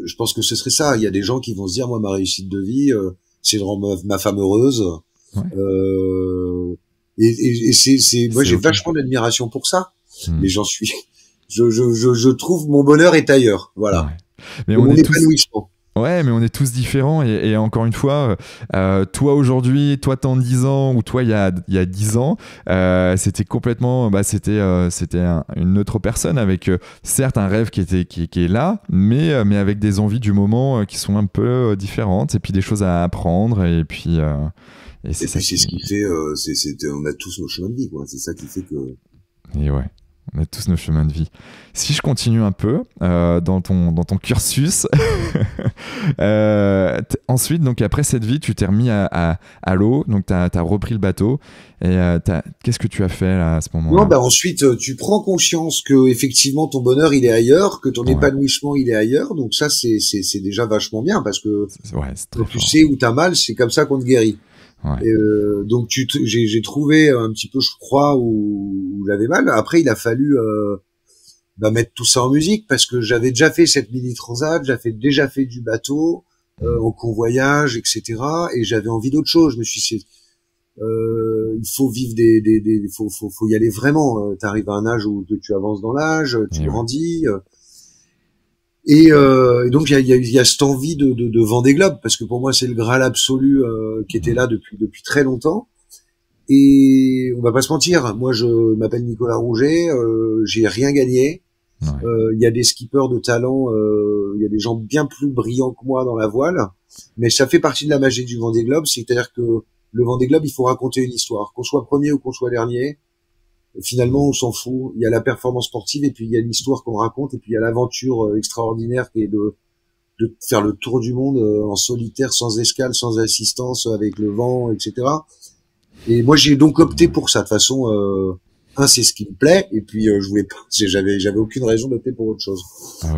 Speaker 2: je pense que ce serait ça. Il y a des gens qui vont se dire, moi ma réussite de vie, c'est de rendre ma femme heureuse, et moi j'ai vachement d'admiration pour ça, mais je trouve mon bonheur est ailleurs, voilà.
Speaker 1: Mais
Speaker 2: mon épanouissement.
Speaker 1: Ouais, mais on est tous différents et encore une fois, toi aujourd'hui, toi t'as 10 ans ou toi il y a 10 ans, c'était complètement, c'était une autre personne avec certes un rêve qui est là, mais avec des envies du moment qui sont un peu différentes et puis des choses à apprendre et puis
Speaker 2: c'est ce qui fait, on a tous nos chemins de vie, quoi. C'est ça qui fait que.
Speaker 1: Et ouais. On a tous nos chemins de vie. Si je continue un peu dans ton cursus, ensuite, donc après cette vie, tu t'es remis à l'eau, donc tu as repris le bateau. Et qu'est-ce que tu as fait là, à ce moment-là?
Speaker 2: Non, bah ensuite, tu prends conscience que effectivement ton bonheur il est ailleurs, que ton épanouissement il est ailleurs. Donc ça, c'est déjà vachement bien parce que
Speaker 1: c'est très
Speaker 2: quand tu
Speaker 1: fort.
Speaker 2: sais où t'as mal, c'est comme ça qu'on te guérit.
Speaker 1: Ouais.
Speaker 2: Et donc j'ai trouvé un petit peu, je crois, où j'avais mal. Après, il a fallu mettre tout ça en musique parce que j'avais déjà fait cette mini transat, déjà fait du bateau en convoyage, etc. Et j'avais envie d'autre chose. Je me suis dit, il faut vivre faut y aller vraiment. T'arrives à un âge où tu avances dans l'âge, tu grandis. Et donc il y a cette envie de Vendée Globe parce que pour moi c'est le Graal absolu qui était là depuis très longtemps. Et on va pas se mentir, moi je m'appelle Nicolas Rouget, j'ai rien gagné. Il y a des skippers de talent, il y a des gens bien plus brillants que moi dans la voile, mais ça fait partie de la magie du Vendée Globe, c'est-à-dire que le Vendée Globe, il faut raconter une histoire, qu'on soit premier ou qu'on soit dernier. Finalement, on s'en fout. Il y a la performance sportive et puis il y a l'histoire qu'on raconte et puis il y a l'aventure extraordinaire qui est de faire le tour du monde en solitaire, sans escale, sans assistance, avec le vent, etc. Et moi, j'ai donc opté pour ça. De toute façon, c'est ce qui me plaît et puis je voulais pas, j'avais aucune raison d'opter pour autre chose.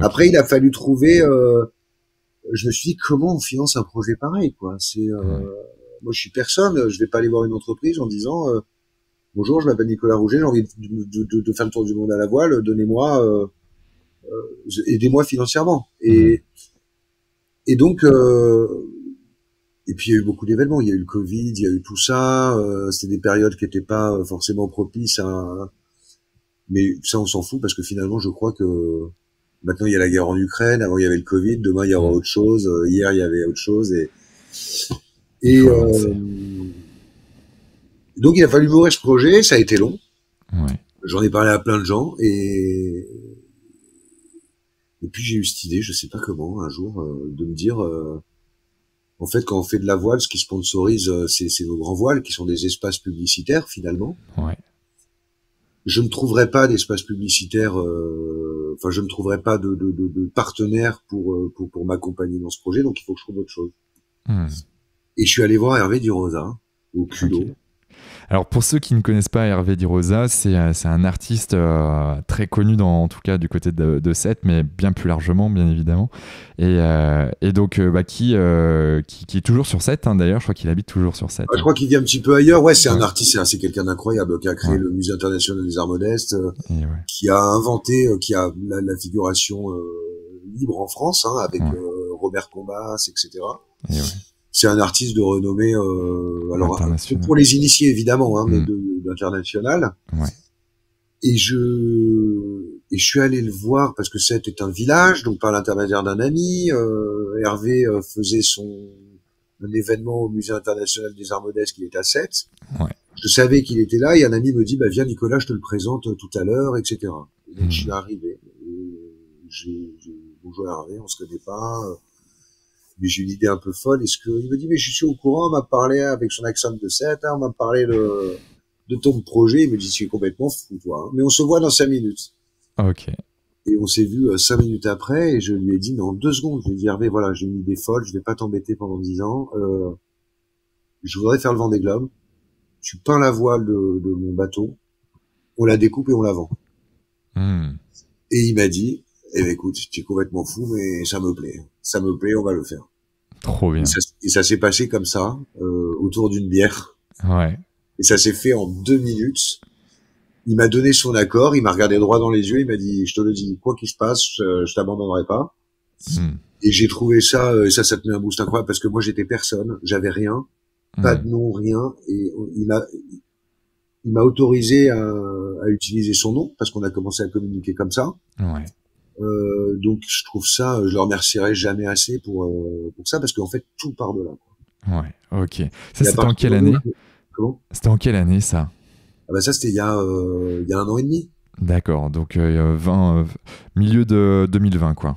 Speaker 2: Après, il a fallu trouver. Je me suis dit comment on finance un projet pareil, quoi. Moi, je suis personne. Je vais pas aller voir une entreprise en disant bonjour, je m'appelle Nicolas Rouget, j'ai envie de faire le tour du monde à la voile, donnez-moi, aidez-moi financièrement. Et donc, et puis il y a eu beaucoup d'événements, il y a eu le Covid, il y a eu tout ça, c'était des périodes qui n'étaient pas forcément propices mais ça on s'en fout parce que finalement je crois que maintenant il y a la guerre en Ukraine, avant il y avait le Covid, demain il y aura autre chose, hier il y avait autre chose donc il a fallu mourir ce projet, ça a été long. J'en ai parlé à plein de gens et puis j'ai eu cette idée, je sais pas comment, un jour, de me dire, en fait, quand on fait de la voile, ce qui sponsorise, c'est nos grands voiles qui sont des espaces publicitaires finalement. Je ne trouverai pas d'espace publicitaire, je ne trouverai pas de partenaire pour m'accompagner dans ce projet, donc il faut que je trouve autre chose. Et je suis allé voir Hervé Di Rosa au culot.
Speaker 1: Alors pour ceux qui ne connaissent pas Hervé Di Rosa, c'est un artiste très connu en tout cas du côté de Sète, mais bien plus largement bien évidemment. Et donc qui est toujours sur Sète d'ailleurs, je crois qu'il habite toujours sur Sète.
Speaker 2: Je crois qu'il vit un petit peu ailleurs. Ouais, c'est un artiste, c'est quelqu'un d'incroyable qui a créé le Musée international des arts modestes, qui a inventé, qui a la figuration libre en France avec Robert Combas, etc. C'est un artiste de renommée, alors pour les initiés évidemment, mais d'international. Et je suis allé le voir parce que Sète est un village, donc par l'intermédiaire d'un ami. Hervé faisait un événement au Musée international des arts modestes qui est à Sète. Je savais qu'il était là et un ami me dit viens Nicolas, je te le présente tout à l'heure, etc. Et donc je suis arrivé. Bonjour Hervé, on se connaît pas. Mais j'ai une idée un peu folle. Il me dit, mais je suis au courant, on m'a parlé avec son accent de 7, on m'a parlé de ton projet. Il me dit, tu es complètement fou, toi. Mais on se voit dans 5 minutes.
Speaker 1: Ok.
Speaker 2: Et on s'est vu 5 minutes après, et je lui ai dit, mais en 2 secondes, je lui ai dit, Hervé, voilà, j'ai une idée folle, je vais pas t'embêter pendant 10 ans. Je voudrais faire le Vendée Globe. Tu peins la voile de mon bateau, on la découpe et on la vend. Et il m'a dit, écoute, tu es complètement fou, mais ça me plaît. Ça me plaît, on va le faire.
Speaker 1: Trop bien.
Speaker 2: Et ça s'est passé comme ça, autour d'une bière. Et ça s'est fait en 2 minutes. Il m'a donné son accord, il m'a regardé droit dans les yeux, il m'a dit, je te le dis, quoi qu'il se passe, je t'abandonnerai pas. Et j'ai trouvé ça, et ça te met un boost incroyable, parce que moi j'étais personne, j'avais rien, pas de nom, rien, et il m'a autorisé à utiliser son nom, parce qu'on a commencé à communiquer comme ça. Donc je trouve ça, je le remercierai jamais assez pour ça, parce qu'en fait tout part de là.
Speaker 1: Ok. Ça c'était en quelle année?
Speaker 2: Comment?
Speaker 1: C'était en quelle année ça?
Speaker 2: Ça c'était il y a 1 an et demi.
Speaker 1: D'accord, donc milieu de 2020 quoi.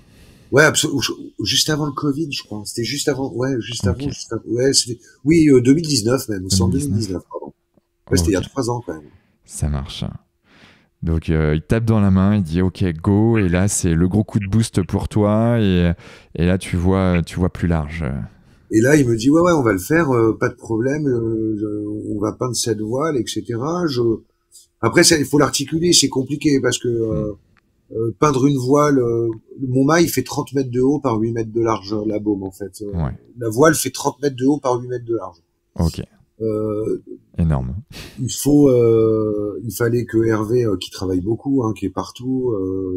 Speaker 2: Ouais, absolument. Juste avant le Covid, je crois. C'était juste avant. Ouais, juste avant. Ouais, c'était. Oui, 2019 même. C'est en 2019, pardon. Ouais, c'était il y a 3 ans quand même.
Speaker 1: Ça marche. Donc il tape dans la main, il dit ok go, et là c'est le gros coup de boost pour toi, et là tu vois plus large.
Speaker 2: Et là, il me dit, ouais, on va le faire, pas de problème, on va peindre cette voile, etc. Après, ça, il faut l'articuler, c'est compliqué, parce que
Speaker 1: Hmm.
Speaker 2: peindre une voile, mon mât, il fait 30 mètres de haut par 8 mètres de large, la baume, en fait.
Speaker 1: Ouais,
Speaker 2: La voile fait 30 mètres de haut par 8 mètres de large.
Speaker 1: ok,
Speaker 2: Euh,
Speaker 1: énorme.
Speaker 2: il fallait que Hervé, qui travaille beaucoup, hein, qui est partout,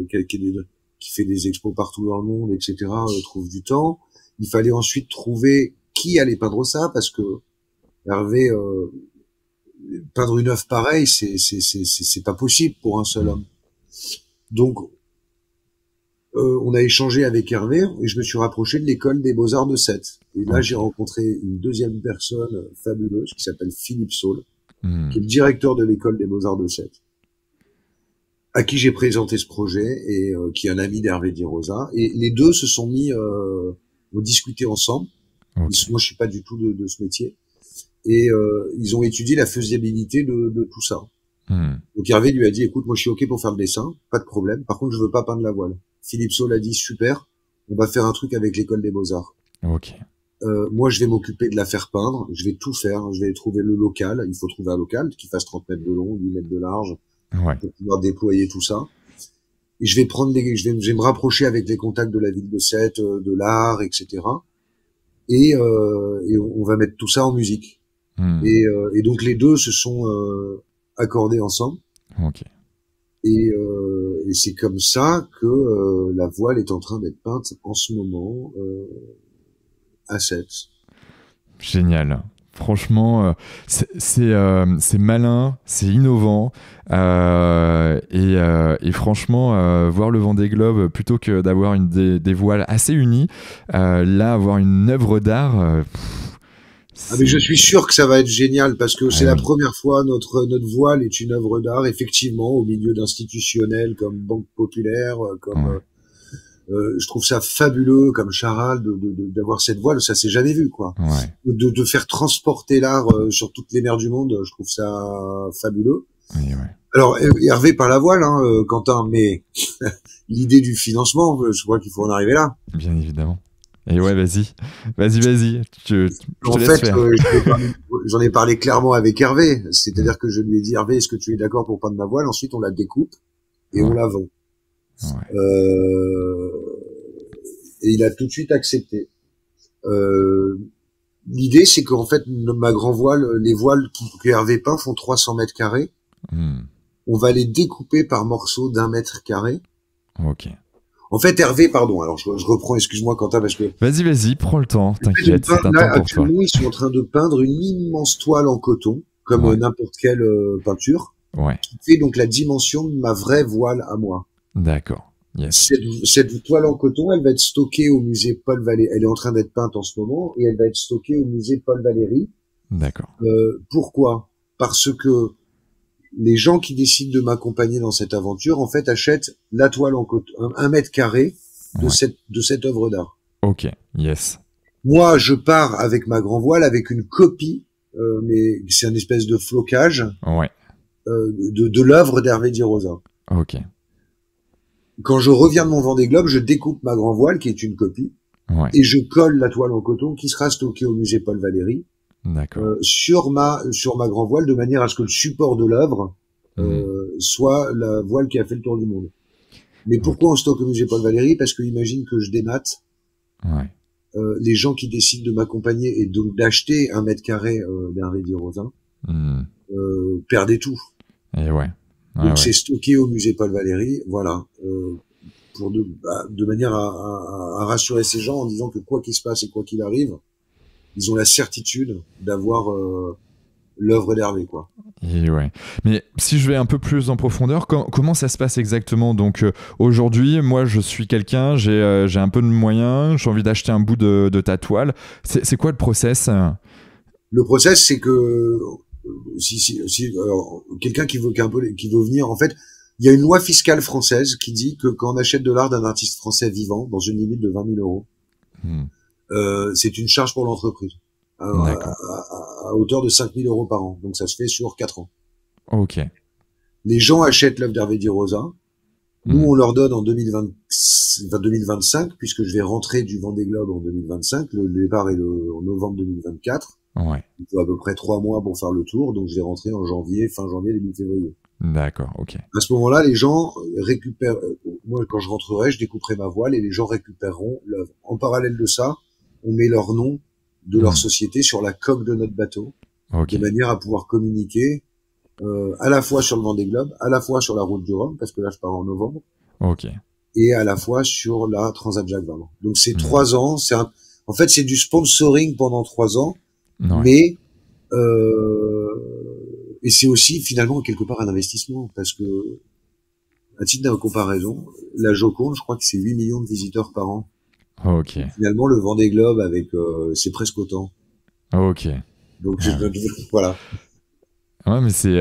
Speaker 2: qui fait des expos partout dans le monde, etc., trouve du temps. Il fallait ensuite trouver qui allait peindre ça, parce que Hervé, peindre une œuvre pareille, c'est pas possible pour un seul
Speaker 1: Hmm.
Speaker 2: homme. Donc, on a échangé avec Hervé et je me suis rapproché de l'école des Beaux-Arts de Sète. Et là,
Speaker 1: Ok.
Speaker 2: j'ai rencontré une deuxième personne fabuleuse qui s'appelle Philippe Saul, qui est
Speaker 1: Hmm.
Speaker 2: le directeur de l'école des Beaux-Arts de Sète, à qui j'ai présenté ce projet et qui est un ami d'Hervé Di Rosa. Et les deux se sont mis, ont discuté ensemble.
Speaker 1: Ok.
Speaker 2: Moi, je suis pas du tout de ce métier. Et ils ont étudié la faisabilité de tout ça.
Speaker 1: Hmm.
Speaker 2: Donc Hervé lui a dit, écoute, moi je suis ok pour faire le dessin, pas de problème. Par contre, je veux pas peindre la voile. Philippe Saul a dit, super, on va faire un truc avec l'école des Beaux-Arts.
Speaker 1: Ok.
Speaker 2: Moi, je vais m'occuper de la faire peindre, je vais tout faire, je vais trouver le local, il faut trouver un local qui fasse 30 mètres de long, 8 mètres de large,
Speaker 1: Ouais.
Speaker 2: pour pouvoir déployer tout ça. Et je vais je vais me rapprocher avec les contacts de la ville de Sète, de l'art, etc. Et on va mettre tout ça en musique.
Speaker 1: Hmm.
Speaker 2: Et donc les deux se sont accordés ensemble.
Speaker 1: Ok.
Speaker 2: Et c'est comme ça que la voile est en train d'être peinte en ce moment à Sète.
Speaker 1: Génial. Franchement, c'est malin, c'est innovant. Et franchement, voir le Vendée Globe, plutôt que d'avoir des voiles assez unies, là, avoir une œuvre d'art,
Speaker 2: Ah mais je
Speaker 1: c'est...
Speaker 2: suis sûr que ça va être génial parce que c'est
Speaker 1: Ah
Speaker 2: la
Speaker 1: oui,
Speaker 2: première fois notre voile est une œuvre d'art effectivement au milieu d'institutionnels comme Banque Populaire,
Speaker 1: ouais,
Speaker 2: je trouve ça fabuleux comme Charal d'avoir cette voile, ça s'est jamais vu quoi.
Speaker 1: ouais,
Speaker 2: De faire transporter l'art sur toutes les mers du monde, je trouve ça fabuleux.
Speaker 1: oui, ouais,
Speaker 2: Alors Hervé par la voile, hein, Quentin, mais l'idée du financement, je crois qu'il faut en arriver là.
Speaker 1: bien évidemment. Et ouais, vas-y, je te
Speaker 2: En
Speaker 1: laisse
Speaker 2: fait,
Speaker 1: faire.
Speaker 2: j'en ai parlé clairement avec Hervé,
Speaker 1: Hmm.
Speaker 2: c'est-à-dire que je lui ai dit Hervé, est-ce que tu es d'accord pour peindre ma voile? Ensuite, on la découpe et on
Speaker 1: Ouais,
Speaker 2: la vend.
Speaker 1: ouais.
Speaker 2: Euh, et il a tout de suite accepté. Euh, L'idée, c'est qu'en fait, ma grand voile, les voiles que Hervé peint font 300 mètres carrés.
Speaker 1: Hmm.
Speaker 2: On va les découper par morceaux d'un mètre carré.
Speaker 1: Ok.
Speaker 2: En fait, Hervé, pardon, alors je reprends, excuse-moi Quentin, parce que
Speaker 1: Vas-y, prends le temps,
Speaker 2: en fait,
Speaker 1: t'inquiète, c'est un temps
Speaker 2: là,
Speaker 1: pour toi.
Speaker 2: actuellement, ils sont en train de peindre une immense toile en coton, comme
Speaker 1: Ouais,
Speaker 2: n'importe quelle peinture,
Speaker 1: ouais,
Speaker 2: qui fait donc la dimension de ma vraie voile à moi.
Speaker 1: d'accord. Yes.
Speaker 2: Cette toile en coton, elle va être stockée au musée Paul Valéry. Elle est en train d'être peinte en ce moment et elle va être stockée au musée Paul Valéry.
Speaker 1: D'accord.
Speaker 2: Pourquoi? Parce que les gens qui décident de m'accompagner dans cette aventure, en fait, achètent la toile en coton, un mètre carré
Speaker 1: Ouais.
Speaker 2: de cette œuvre d'art.
Speaker 1: Ok. Yes.
Speaker 2: Moi, je pars avec ma grand voile, avec une copie, mais c'est un espèce de flocage
Speaker 1: Ouais.
Speaker 2: de l'œuvre d'Hervé Di Rosa.
Speaker 1: Ok.
Speaker 2: Quand je reviens de mon Vendée Globe, je découpe ma grand voile, qui est une copie,
Speaker 1: Ouais.
Speaker 2: et je colle la toile en coton qui sera stockée au musée Paul Valéry
Speaker 1: D'accord.
Speaker 2: sur ma grand voile de manière à ce que le support de l'œuvre
Speaker 1: Hmm.
Speaker 2: soit la voile qui a fait le tour du monde. Mais
Speaker 1: Ok.
Speaker 2: pourquoi on stocke au musée Paul Valéry? Parce que imagine que je démate,
Speaker 1: Ouais.
Speaker 2: les gens qui décident de m'accompagner et donc d'acheter un mètre carré d'Hervé Di Rosa
Speaker 1: Hmm.
Speaker 2: perdaient tout.
Speaker 1: Et ouais. Ouais,
Speaker 2: Donc
Speaker 1: ouais.
Speaker 2: c'est stocké au musée Paul Valéry, voilà, pour de manière à rassurer ces gens en disant que quoi qu'il se passe et quoi qu'il arrive, ils ont la certitude d'avoir l'œuvre d'Hervé, quoi.
Speaker 1: Et ouais. Mais si je vais un peu plus en profondeur, comment ça se passe exactement? Donc aujourd'hui, moi je suis quelqu'un, j'ai un peu de moyens, j'ai envie d'acheter un bout de ta toile. C'est quoi le process?
Speaker 2: Le process, c'est que alors, quelqu'un qui veut venir, en fait, il y a une loi fiscale française qui dit que quand on achète de l'art d'un artiste français vivant, dans une limite de 20 000 euros,
Speaker 1: Hmm.
Speaker 2: c'est une charge pour l'entreprise,
Speaker 1: D'accord.
Speaker 2: à hauteur de 5 000 euros par an. Donc ça se fait sur 4 ans.
Speaker 1: Ok.
Speaker 2: Les gens achètent l'œuvre d'Hervé Di Rosa. Nous, on leur donne en 2025, puisque je vais rentrer du Vendée Globe en 2025. Le départ est en novembre 2024.
Speaker 1: Ouais.
Speaker 2: Il faut à peu près 3 mois pour faire le tour, donc je vais rentrer en janvier, fin janvier, début février.
Speaker 1: D'accord, ok.
Speaker 2: À ce moment-là, les gens récupèrent, moi, quand je rentrerai, je découperai ma voile et les gens récupéreront l'œuvre. En parallèle de ça, on met leur nom de leur société sur la coque de notre bateau, de manière à pouvoir communiquer à la fois sur le Vendée Globe, à la fois sur la route du Rhum, parce que là je pars en novembre, et à la fois sur la Transat Jacques Vabre. Donc c'est 3 ans, en fait c'est du sponsoring pendant 3 ans, mais et c'est aussi finalement quelque part un investissement, parce que à titre de comparaison, la Joconde, je crois que c'est 8 millions de visiteurs par an. Finalement le Vendée Globe avec c'est presque autant. Donc voilà.
Speaker 1: Ouais, mais c'est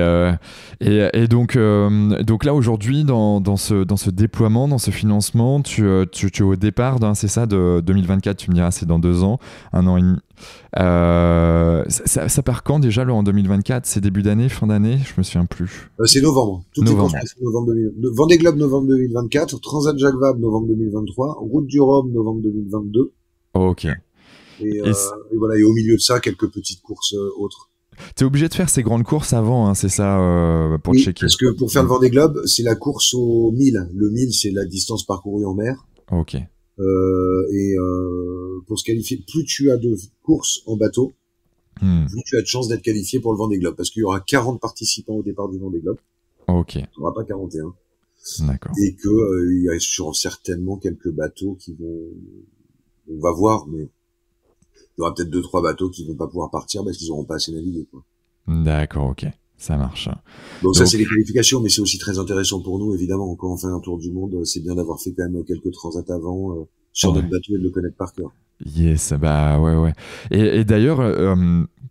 Speaker 1: et donc là aujourd'hui dans ce déploiement, dans ce financement, tu es au départ, c'est ça, de 2024. Tu me diras, c'est dans 2 ans, 1 an et demi. Ça part quand déjà en 2024? C'est début d'année, fin d'année? Je me souviens plus.
Speaker 2: C'est novembre. Tout est construit novembre 2000. Vendée Globe novembre 2024, Transat Jacques Vabre novembre 2023, Route du Rhum novembre 2022. Et voilà, et au milieu de ça quelques petites courses autres.
Speaker 1: T'es obligé de faire ces grandes courses avant, hein, c'est ça, pour checker.
Speaker 2: Parce que pour faire le Vendée Globe, c'est la course au 1000. Le 1000, c'est la distance parcourue en mer. Pour se qualifier, plus tu as de courses en bateau, plus tu as de chances d'être qualifié pour le Vendée Globe. Parce qu'il y aura 40 participants au départ du Vendée Globe. Il n'y aura pas 41.
Speaker 1: D'accord.
Speaker 2: Et que il y a certainement quelques bateaux qui on va voir, mais il y aura peut-être 2-3 bateaux qui vont pas pouvoir partir parce qu'ils n'auront pas assez navigué, quoi.
Speaker 1: D'accord, ok, ça marche.
Speaker 2: Donc ça, c'est les qualifications, mais c'est aussi très intéressant pour nous, évidemment. Quand on fait un tour du monde, c'est bien d'avoir fait quand même quelques transats avant sur notre bateau et de le connaître par cœur.
Speaker 1: Yes, bah ouais. Et d'ailleurs,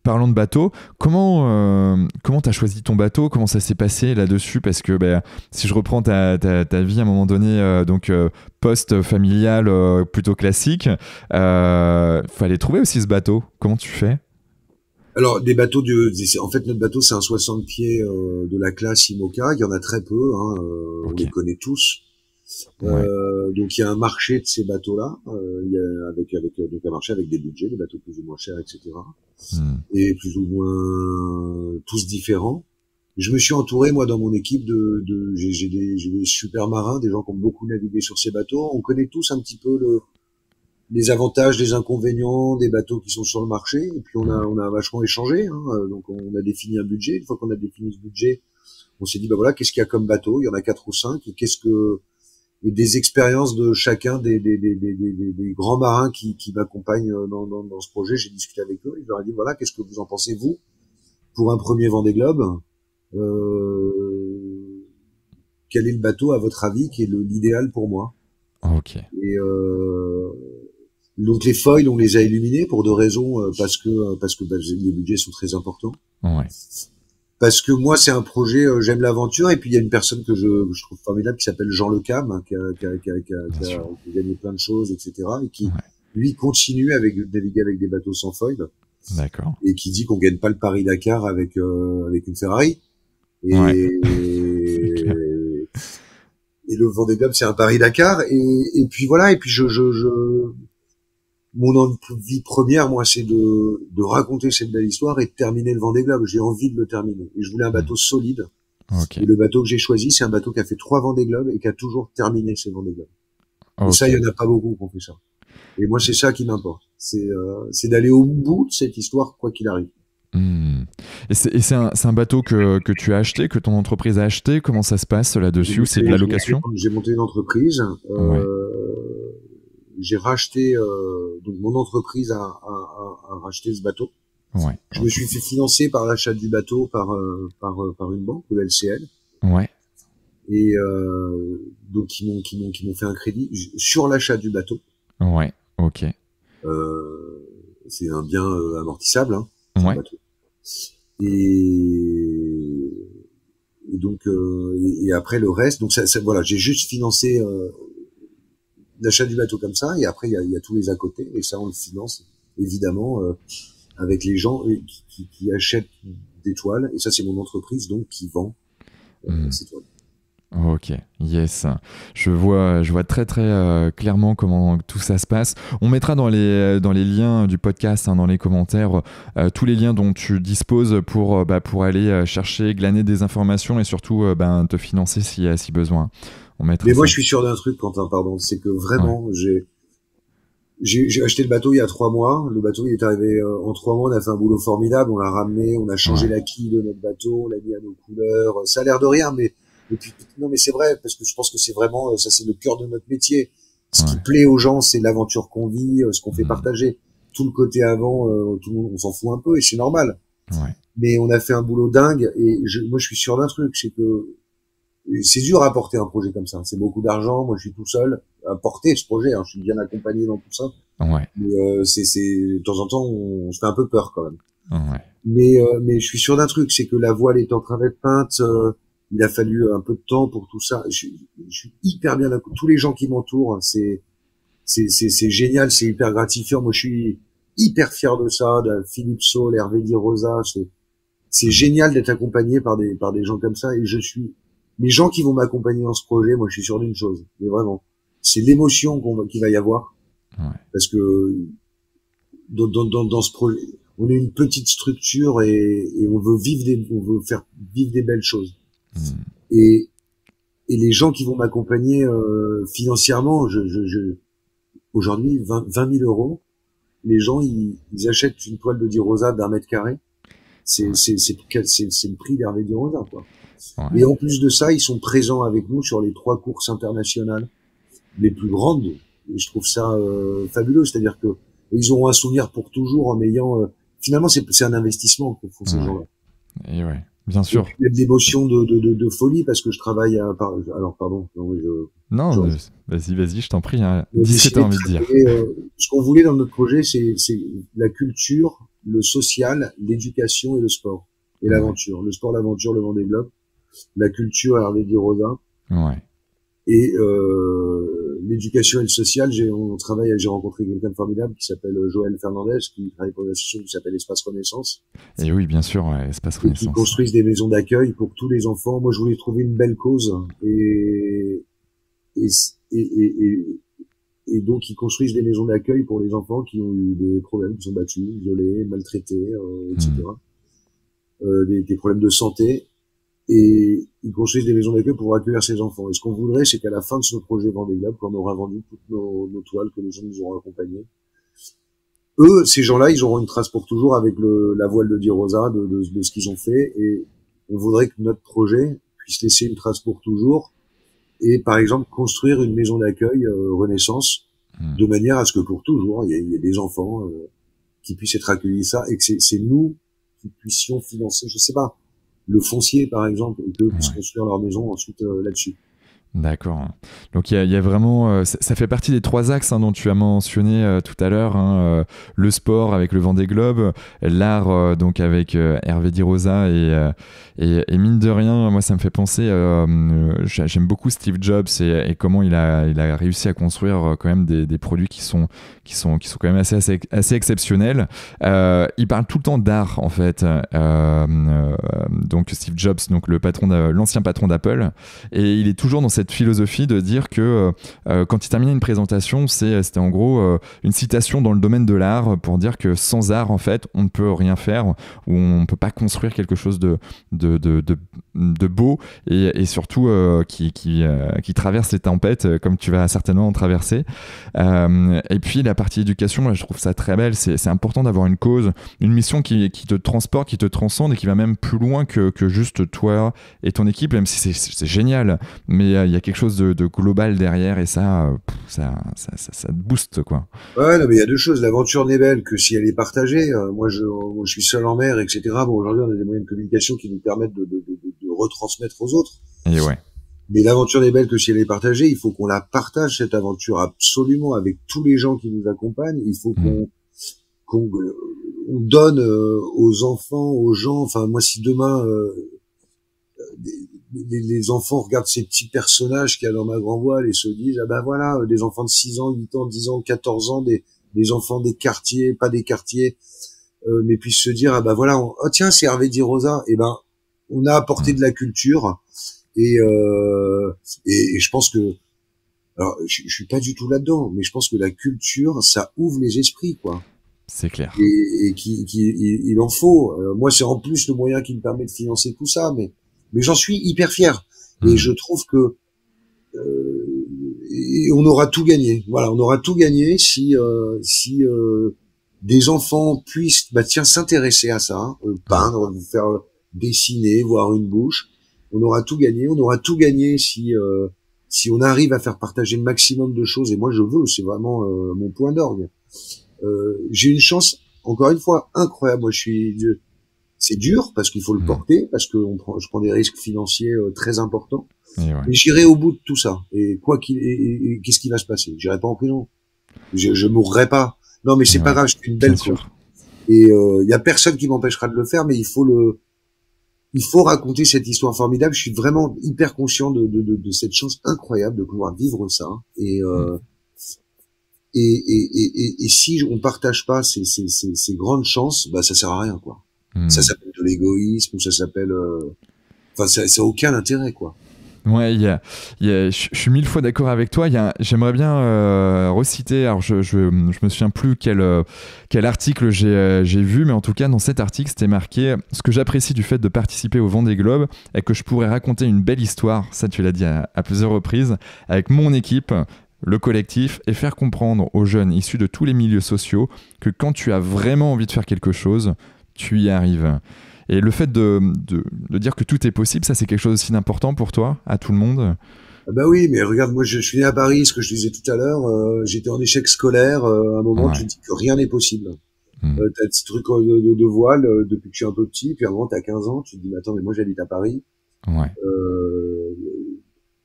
Speaker 1: parlons de bateau, comment t'as choisi ton bateau? Comment ça s'est passé là-dessus? Parce que si je reprends ta vie à un moment donné, post-familiale plutôt classique, fallait trouver aussi ce bateau. Comment tu fais?
Speaker 2: Alors, des bateaux en fait, notre bateau, c'est un 60 pieds de la classe IMOCA. Il y en a très peu, hein, on les connaît tous. Donc il y a un marché de ces bateaux-là, il y a donc un marché avec des budgets, des bateaux plus ou moins chers, etc. Et plus ou moins tous différents. Je me suis entouré, moi, dans mon équipe j'ai des super marins, des gens qui ont beaucoup navigué sur ces bateaux. On connaît tous un petit peu les avantages, les inconvénients des bateaux qui sont sur le marché. Et puis on a vachement échangé, hein. Donc on a défini un budget. Une fois qu'on a défini ce budget, on s'est dit voilà, qu'est-ce qu'il y a comme bateau? Il y en a 4 ou 5. Et des expériences de chacun des grands marins qui m'accompagnent dans ce projet. J'ai discuté avec eux, je leur ai dit voilà, qu'est-ce que vous en pensez, vous, pour un premier Vendée Globe, quel est le bateau à votre avis qui est l'idéal pour moi? Et donc les foils, on les a éliminés pour 2 raisons, parce que les budgets sont très importants. Parce que moi, c'est un projet, j'aime l'aventure, et puis il y a une personne que je trouve formidable qui s'appelle Jean Le Cam, hein, qui a gagné plein de choses, etc., et qui, lui, continue à naviguer avec des bateaux sans foil. Et qui dit qu'on gagne pas le Paris-Dakar avec une Ferrari. Et le Vendée Globe, c'est un Paris-Dakar, et puis voilà, et puis mon envie première, moi, c'est de raconter cette belle histoire et de terminer le Vendée Globe. J'ai envie de le terminer. Et je voulais un bateau solide. Et le bateau que j'ai choisi, c'est un bateau qui a fait 3 Vendée Globe et qui a toujours terminé ses Vendée Globe. Et ça, il y en a pas beaucoup qui ont fait ça. Et moi, c'est ça qui m'importe. C'est d'aller au bout de cette histoire, quoi qu'il arrive.
Speaker 1: Et c'est un bateau que tu as acheté, que ton entreprise a acheté. Comment ça se passe là-dessus? C'est de la location?
Speaker 2: J'ai monté une entreprise. J'ai racheté, donc mon entreprise a racheté ce bateau. Je me suis fait financer par l'achat du bateau par une banque, le LCL. Et donc ils m'ont fait un crédit sur l'achat du bateau. C'est un bien amortissable, hein, bateau. Et donc et après le reste, donc ça voilà, j'ai juste financé l'achat du bateau comme ça, et après il y a tous les à côté, et ça on le finance évidemment avec les gens qui achètent des toiles, et ça c'est mon entreprise donc qui vend c'est toi.
Speaker 1: Ok, yes. Je vois très très clairement comment tout ça se passe. On mettra dans les liens du podcast, hein, dans les commentaires, tous les liens dont tu disposes pour aller chercher, glaner des informations et surtout te financer si besoin. On mettra
Speaker 2: Mais moi,
Speaker 1: ça.
Speaker 2: je suis sûr d'un truc, Quentin, pardon, c'est que
Speaker 1: Ouais.
Speaker 2: vraiment, j'ai acheté le bateau il y a 3 mois. Le bateau, il est arrivé en 3 mois. On a fait un boulot formidable. On l'a ramené, on a changé
Speaker 1: Ouais.
Speaker 2: la quille de notre bateau, on l'a mis à nos couleurs. Ça a l'air de rien, mais et puis non, mais c'est vrai parce que je pense que c'est vraiment ça, c'est le cœur de notre métier. Ce qui
Speaker 1: Ouais.
Speaker 2: plaît aux gens, c'est l'aventure qu'on vit, ce qu'on fait
Speaker 1: Mm.
Speaker 2: partager. Tout le côté avant, tout le monde, on s'en fout un peu et c'est normal.
Speaker 1: Ouais.
Speaker 2: Mais on a fait un boulot dingue et moi, je suis sûr d'un truc, c'est que c'est dur à porter un projet comme ça. C'est beaucoup d'argent. Moi, je suis tout seul à porter ce projet. Hein. Je suis bien accompagné dans tout ça.
Speaker 1: Ouais.
Speaker 2: Mais de temps en temps, on se fait un peu peur quand même.
Speaker 1: Ouais.
Speaker 2: Mais je suis sûr d'un truc, c'est que la voile est en train d'être peinte. Il a fallu un peu de temps pour tout ça. Je suis hyper bien accompagné. Tous les gens qui m'entourent, hein, c'est génial, c'est hyper gratifiant. Moi, je suis hyper fier de ça. De Philippe Saul, Hervé Di Rosa, c'est génial d'être accompagné par des gens comme ça. Et les gens qui vont m'accompagner dans ce projet, moi, je suis sûr d'une chose, mais vraiment, c'est l'émotion qu'il va y avoir,
Speaker 1: Ouais.
Speaker 2: parce que dans ce projet, on est une petite structure et on veut faire vivre des belles choses.
Speaker 1: Mm.
Speaker 2: Et les gens qui vont m'accompagner financièrement, aujourd'hui 20 000 euros, les gens ils achètent une toile de Di Rosa d'1 m². C'est le prix d'Hervé Di Rosa, quoi.
Speaker 1: Ouais.
Speaker 2: Et en plus de ça, ils sont présents avec nous sur les 3 courses internationales les plus grandes. Et je trouve ça fabuleux. C'est-à-dire que ils auront un souvenir pour toujours en ayant. Finalement, c'est un investissement que font ces
Speaker 1: Ouais.
Speaker 2: gens-là.
Speaker 1: Et ouais, bien sûr.
Speaker 2: Il y a de l'émotion de folie parce que je travaille alors pardon. Non, oui,
Speaker 1: Non, vas-y, je t'en prie. Hein.
Speaker 2: on a
Speaker 1: Dis ce que t'as
Speaker 2: décidé de
Speaker 1: envie de dire.
Speaker 2: travailler, ce qu'on voulait dans notre projet, c'est la culture, le social, l'éducation et le sport et
Speaker 1: Ouais.
Speaker 2: l'aventure. Le sport, l'aventure, le Vendée Globe. La culture, Hervé Di Rosa.
Speaker 1: Ouais.
Speaker 2: Et l'éducation et le social, j'ai rencontré quelqu'un de formidable qui s'appelle Joël Fernandez, qui travaille pour une association qui s'appelle Espace Renaissance,
Speaker 1: Et oui, bien sûr, ouais, Espace
Speaker 2: et qui
Speaker 1: Renaissance.
Speaker 2: construisent des maisons d'accueil pour tous les enfants. Moi, je voulais trouver une belle cause, et, et, et, et donc ils construisent des maisons d'accueil pour les enfants qui ont eu des problèmes, qui sont battus, violés, maltraités, etc. Des problèmes de santé. Et ils construisent des maisons d'accueil pour accueillir ces enfants. Et ce qu'on voudrait, c'est qu'à la fin de ce projet Vendée Globe, quand on aura vendu toutes nos toiles, que les gens nous auront accompagnés, eux, ces gens-là, ils auront une trace pour toujours avec la voile de Di Rosa, de ce qu'ils ont fait. Et on voudrait que notre projet puisse laisser une trace pour toujours. Et par exemple, construire une maison d'accueil Renaissance, de manière à ce que pour toujours, il y ait des enfants qui puissent être accueillis ça, et que c'est nous qui puissions financer, je sais pas, le foncier par exemple, et qu'eux puissent construire leur maison ensuite là-dessus.
Speaker 1: D'accord. Donc il y a vraiment, ça fait partie des 3 axes dont tu as mentionné tout à l'heure, hein, le sport avec le Vendée Globe, l'art donc avec Hervé Di Rosa et mine de rien, moi ça me fait penser, j'aime beaucoup Steve Jobs et comment il a réussi à construire quand même des produits qui sont quand même assez exceptionnels. Il parle tout le temps d'art en fait. Donc Steve Jobs, donc l'ancien patron d'Apple, et il est toujours dans cette philosophie de dire que quand il terminait une présentation, c'était en gros une citation dans le domaine de l'art pour dire que sans art, en fait, on ne peut rien faire ou on ne peut pas construire quelque chose de beau et surtout qui traverse les tempêtes comme tu vas certainement en traverser. Et puis la partie éducation, moi, je trouve ça très belle. C'est important d'avoir une cause, une mission qui te transporte, qui te transcende et qui va même plus loin que juste toi et ton équipe, même si c'est génial. Mais il y a quelque chose de global derrière et ça te booste, quoi.
Speaker 2: Ouais, non, mais il y a 2 choses. L'aventure n'est belle que si elle est partagée. Moi, je suis seul en mer, etc. Bon, aujourd'hui, on a des moyens de communication qui nous permettent de retransmettre aux autres.
Speaker 1: Et ouais.
Speaker 2: Mais l'aventure n'est belle que si elle est partagée. Il faut qu'on la partage, cette aventure, absolument, avec tous les gens qui nous accompagnent. Il faut qu'on donne aux enfants, aux gens. Enfin, moi, si demain les enfants regardent ces petits personnages qu'il y a dans ma grand voile et se disent, ah ben voilà, des enfants de 6 ans, 8 ans, 10 ans, 14 ans, des enfants des quartiers, pas des quartiers, mais puissent se dire, ah ben voilà, oh tiens, c'est Hervé Di Rosa, et ben, on a apporté de la culture et je pense que, alors je suis pas du tout là-dedans, mais je pense que la culture, ça ouvre les esprits, quoi.
Speaker 1: C'est clair.
Speaker 2: Et il en faut. Moi, c'est en plus le moyen qui me permet de financer tout ça, mais j'en suis hyper fier. Et je trouve que et on aura tout gagné. Voilà, on aura tout gagné si des enfants puissent s'intéresser à ça, peindre, faire dessiner, voir une bouche. On aura tout gagné. On aura tout gagné si on arrive à faire partager le maximum de choses. Et moi, je veux. C'est vraiment mon point d'orgue. J'ai une chance, encore une fois, incroyable. Moi, c'est dur parce qu'il faut le porter, parce que je prends des risques financiers très importants. Mais j'irai au bout de tout ça. Et qu'est-ce qui va se passer? J'irai pas en prison. Je mourrai pas. Non, mais c'est pas grave. Je fais une belle cause. Et y a personne qui m'empêchera de le faire, mais il faut raconter cette histoire formidable. Je suis vraiment hyper conscient de cette chance incroyable de pouvoir vivre ça. Et si on partage pas ces grandes chances, bah ça sert à rien, quoi. Ça s'appelle de l'égoïsme, ou ça s'appelle, enfin ça a aucun intérêt, quoi.
Speaker 1: Ouais, je suis 1000 fois d'accord avec toi. J'aimerais bien reciter. Alors, je me souviens plus quel article j'ai vu, mais en tout cas, dans cet article, c'était marqué ce que j'apprécie du fait de participer au Vendée Globe est que je pourrais raconter une belle histoire. Ça, tu l'as dit à plusieurs reprises, avec mon équipe, le collectif, et faire comprendre aux jeunes issus de tous les milieux sociaux que quand tu as vraiment envie de faire quelque chose, tu y arrives. Et le fait de dire que tout est possible, ça c'est quelque chose aussi d'important pour toi, à tout le monde?
Speaker 2: Ah bah oui, mais regarde, moi je suis né à Paris, ce que je disais tout à l'heure, j'étais en échec scolaire, à un moment tu te dis que rien n'est possible. T'as ce truc de voile depuis que je suis un peu petit, puis à un moment t'as 15 ans, tu te dis mais attends, mais moi j'habite à Paris.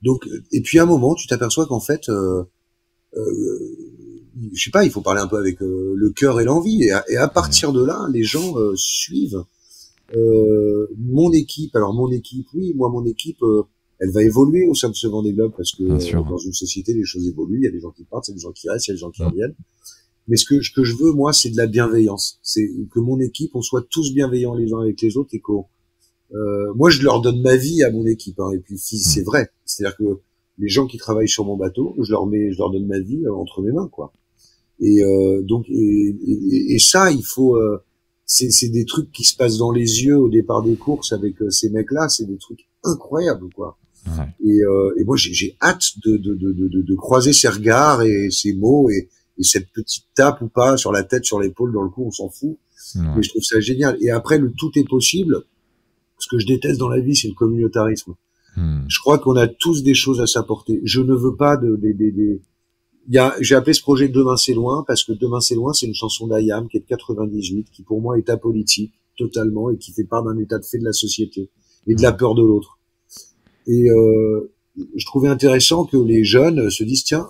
Speaker 2: Donc, et puis à un moment tu t'aperçois qu'en fait, je sais pas, il faut parler un peu avec le cœur et l'envie, et à partir de là, les gens suivent. Mon équipe, oui, moi mon équipe, elle va évoluer au sein de ce Vendée Globe parce que dans une société les choses évoluent, il y a des gens qui partent, il y a des gens qui restent, il y a des gens qui reviennent. Mais ce que je veux moi, c'est de la bienveillance, c'est que mon équipe, on soit tous bienveillants les uns avec les autres et qu'on moi je leur donne ma vie à mon équipe, hein, et puis c'est vrai, c'est-à-dire que les gens qui travaillent sur mon bateau, je leur donne ma vie entre mes mains, quoi. Et donc et ça, il faut c'est des trucs qui se passent dans les yeux au départ des courses avec ces mecs-là, c'est des trucs incroyables, quoi. Et moi j'ai hâte de croiser ces regards et ces mots et cette petite tape ou pas sur la tête, sur l'épaule, dans le cou, on s'en fout. Mais je trouve ça génial. Et après, le tout est possible. Ce que je déteste dans la vie, c'est le communautarisme. Je crois qu'on a tous des choses à s'apporter. Je ne veux pas j'ai appelé ce projet Demain c'est loin parce que Demain c'est loin, c'est une chanson d'Ayam qui est de 98, qui pour moi est apolitique totalement et qui fait part d'un état de fait de la société et de la peur de l'autre. Et je trouvais intéressant que les jeunes se disent tiens,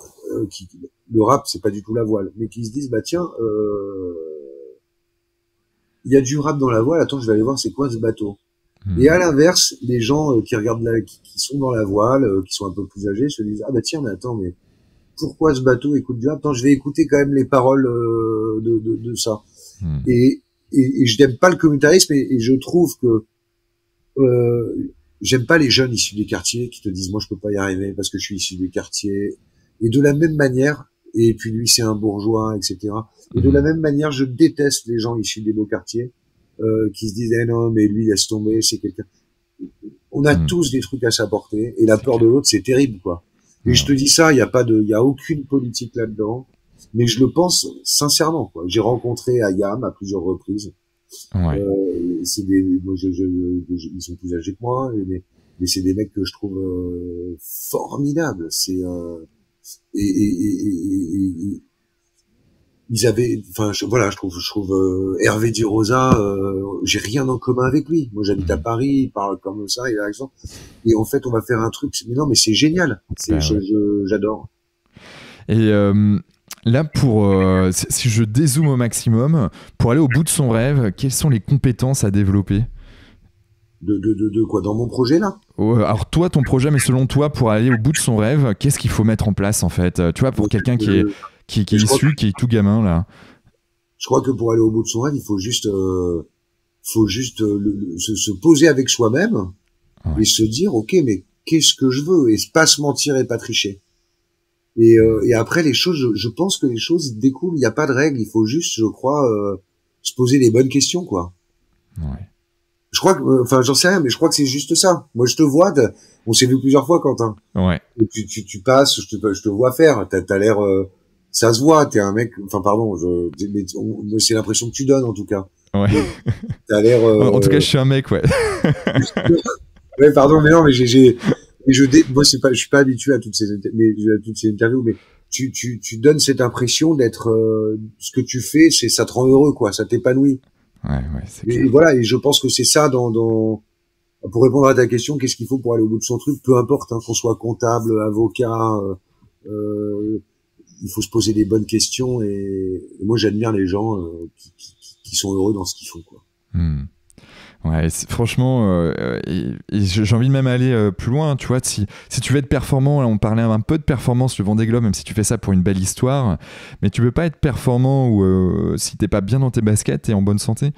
Speaker 2: le rap c'est pas du tout la voile, mais qu'ils se disent bah tiens, il y a du rap dans la voile, attends je vais aller voir c'est quoi ce bateau. Et à l'inverse, les gens qui regardent qui sont dans la voile, qui sont un peu plus âgés, se disent ah bah tiens mais attends mais pourquoi ce bateau écoute du rap? Attends, je vais écouter quand même les paroles de ça. Et je n'aime pas le communautarisme et je trouve que j'aime pas les jeunes issus des quartiers qui te disent moi je peux pas y arriver parce que je suis issu des quartiers. Et de la même manière, et puis lui c'est un bourgeois, etc. Et de la même manière, je déteste les gens issus des beaux quartiers qui se disent eh non mais lui laisse tomber, c'est quelqu'un. On a tous des trucs à s'apporter et la peur de l'autre c'est terrible, quoi. Et je te dis ça, il y a aucune politique là-dedans, mais je le pense sincèrement, quoi. J'ai rencontré Ayam à plusieurs reprises. Moi, ils sont plus âgés que moi, mais c'est des mecs que je trouve formidables. C'est ils avaient, enfin je trouve Hervé Di Rosa, j'ai rien en commun avec lui. Moi j'habite à Paris, il parle comme ça, il a l'accent. Et en fait on va faire un truc, mais non mais c'est génial, j'adore.
Speaker 1: Et là si je dézoome au maximum, pour aller au bout de son rêve, quelles sont les compétences à développer?
Speaker 2: De quoi dans mon projet là?
Speaker 1: Alors toi ton projet, mais selon toi pour aller au bout de son rêve, qu'est-ce qu'il faut mettre en place en fait? Tu vois, pour quelqu'un qui est issu, qui est tout gamin là.
Speaker 2: Je crois que pour aller au bout de son rêve, il faut juste faut juste se poser avec soi-même et se dire, ok, mais qu'est-ce que je veux, et pas se mentir et pas tricher. Et après les choses, je pense que les choses découlent. Il n'y a pas de règle. Il faut juste, je crois, se poser les bonnes questions, quoi.
Speaker 1: Ouais.
Speaker 2: Je crois que, enfin, j'en sais rien, mais je crois que c'est juste ça. Moi, je te vois, on s'est vu plusieurs fois, Quentin.
Speaker 1: Ouais.
Speaker 2: Et tu passes, je te vois faire. T'as l'air, ça se voit. T'es un mec. Enfin, pardon. C'est l'impression que tu donnes, en tout cas.
Speaker 1: Ouais.
Speaker 2: T'as l'air.
Speaker 1: En tout cas, je suis un mec, ouais.
Speaker 2: Ouais, pardon, mais non, mais moi, je suis pas habitué à toutes ces interviews, mais tu donnes cette impression d'être, ce que tu fais, ça te rend heureux, quoi. Ça t'épanouit.
Speaker 1: Ouais, c'est
Speaker 2: Et
Speaker 1: clair.
Speaker 2: voilà, et je pense que c'est ça pour répondre à ta question, qu'est-ce qu'il faut pour aller au bout de son truc, peu importe, hein, qu'on soit comptable, avocat, il faut se poser des bonnes questions, et moi j'admire les gens qui sont heureux dans ce qu'ils font, quoi.
Speaker 1: Ouais, franchement, et j'ai envie de même aller plus loin, tu vois, si tu veux être performant, là, on parlait un peu de performance, le Vendée Globe, même si tu fais ça pour une belle histoire, mais tu peux pas être performant ou si t'es pas bien dans tes baskets et en bonne santé.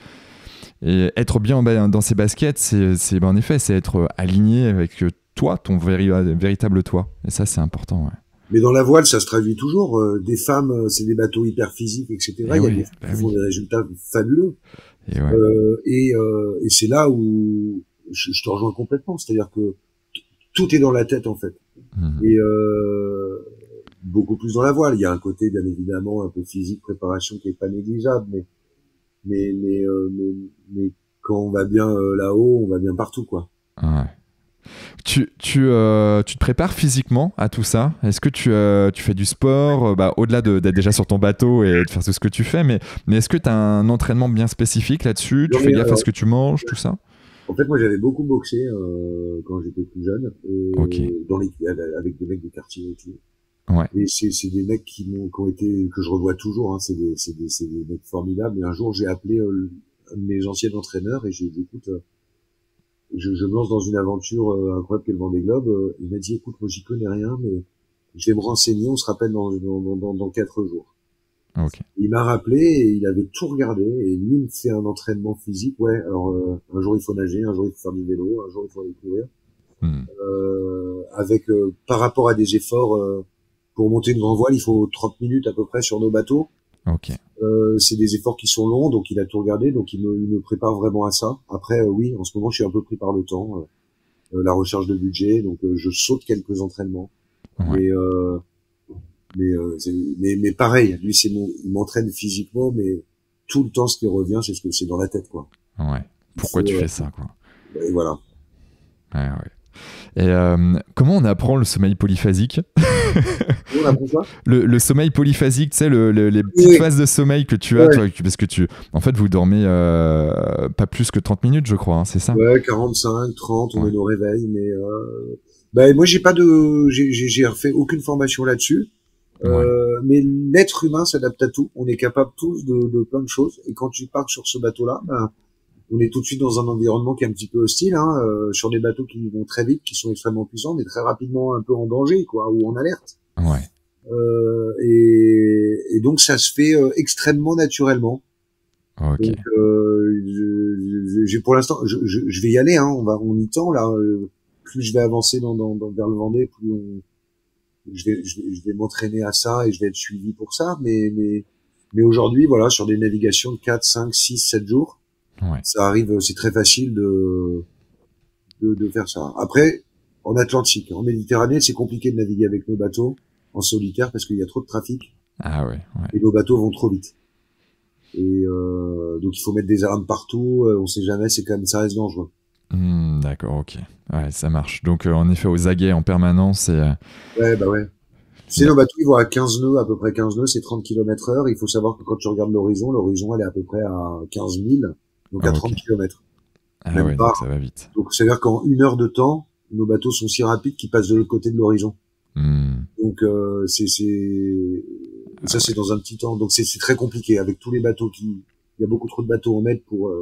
Speaker 1: Et être bien dans ses baskets, c'est en effet, c'est être aligné avec toi, ton véritable toi. Et ça, c'est important, ouais.
Speaker 2: Mais dans la voile, ça se traduit toujours. Des femmes, c'est des bateaux hyper physiques, etc. Il y a des femmes qui font des résultats fabuleux.
Speaker 1: Et, ouais.
Speaker 2: Et c'est là où je te rejoins complètement. C'est-à-dire que tout est dans la tête, en fait. Et beaucoup plus dans la voile. Il y a un côté, bien évidemment, un peu physique, préparation qui est pas négligeable, mais quand on va bien là-haut, on va bien partout, quoi.
Speaker 1: Ouais. Tu te prépares physiquement à tout ça? Est-ce que tu fais du sport, au-delà d'être déjà sur ton bateau et de faire tout ce que tu fais, mais est-ce que tu as un entraînement bien spécifique là-dessus? Tu fais gaffe à ce que tu manges, tout ça?
Speaker 2: En fait, moi, j'avais beaucoup boxé quand j'étais plus jeune,
Speaker 1: Okay.
Speaker 2: avec des mecs de quartier et tout.
Speaker 1: Ouais.
Speaker 2: Et c'est des mecs qui ont été, que je revois toujours, hein, c'est des mecs formidables. Et un jour, j'ai appelé un de mes anciens entraîneurs et j'ai dit, écoute, je me lance dans une aventure incroyable qu'est le Vendée Globe. Il m'a dit, écoute, moi j'y connais rien, mais je vais me renseigner, on se rappelle dans 4 jours.
Speaker 1: Okay.
Speaker 2: Il m'a rappelé et il avait tout regardé, et lui il me fait un entraînement physique. Ouais, alors un jour il faut nager, un jour il faut faire du vélo, un jour il faut aller courir. Avec par rapport à des efforts, pour monter une grande voile, il faut 30 minutes à peu près sur nos bateaux.
Speaker 1: Okay.
Speaker 2: C'est des efforts qui sont longs, donc il a tout regardé, donc il me prépare vraiment à ça. Après, oui, en ce moment, je suis un peu pris par le temps, la recherche de budget, donc je saute quelques entraînements. Ouais. Mais pareil, lui, il m'entraîne physiquement, mais tout le temps, ce qui revient, c'est ce que c'est dans la tête, quoi.
Speaker 1: Ouais. Pourquoi tu fais ça, quoi.
Speaker 2: Et voilà.
Speaker 1: Ouais. Et comment on apprend le sommeil polyphasique?
Speaker 2: On apprend quoi?
Speaker 1: Le sommeil polyphasique, tu sais, les petites phases de sommeil que tu as, toi, parce que en fait, vous dormez pas plus que 30 minutes, je crois, hein, c'est ça?
Speaker 2: Ouais, 45, 30, on est au réveil, mais moi, j'ai refait aucune formation là-dessus. Mais l'être humain s'adapte à tout. On est capable tous de plein de choses. Et quand tu pars sur ce bateau-là, on est tout de suite dans un environnement qui est un petit peu hostile, hein, sur des bateaux qui vont très vite, qui sont extrêmement puissants, mais très rapidement un peu en danger, quoi, ou en alerte.
Speaker 1: Ouais.
Speaker 2: Et donc ça se fait extrêmement naturellement.
Speaker 1: Okay.
Speaker 2: Donc j'ai pour l'instant, je vais y aller, hein. On y tend là. Plus je vais avancer vers le Vendée, plus je vais m'entraîner à ça et je vais être suivi pour ça. Mais aujourd'hui, voilà, sur des navigations de 4, 5, 6, 7 jours.
Speaker 1: Ouais.
Speaker 2: Ça arrive, c'est très facile de faire ça. Après, en Atlantique, en Méditerranée, c'est compliqué de naviguer avec nos bateaux en solitaire parce qu'il y a trop de trafic.
Speaker 1: Ah ouais.
Speaker 2: Et nos bateaux vont trop vite. Et donc il faut mettre des alarmes partout. On sait jamais, c'est quand même, ça reste dangereux.
Speaker 1: D'accord, ok. Ouais, ça marche. Donc en effet, aux aguets en permanence.
Speaker 2: Ouais. Tu sais, nos bateaux, ils vont à 15 nœuds, à peu près 15 nœuds, c'est 30 km/h. Il faut savoir que quand tu regardes l'horizon, elle est à peu près à 15 000. Donc à 30 km.
Speaker 1: Ah ouais, donc ça va vite.
Speaker 2: Donc ça veut dire qu'en 1 heure de temps, nos bateaux sont si rapides qu'ils passent de l'autre côté de l'horizon. Donc ça c'est dans un petit temps. Donc c'est très compliqué avec tous les bateaux il y a beaucoup trop de bateaux en mer pour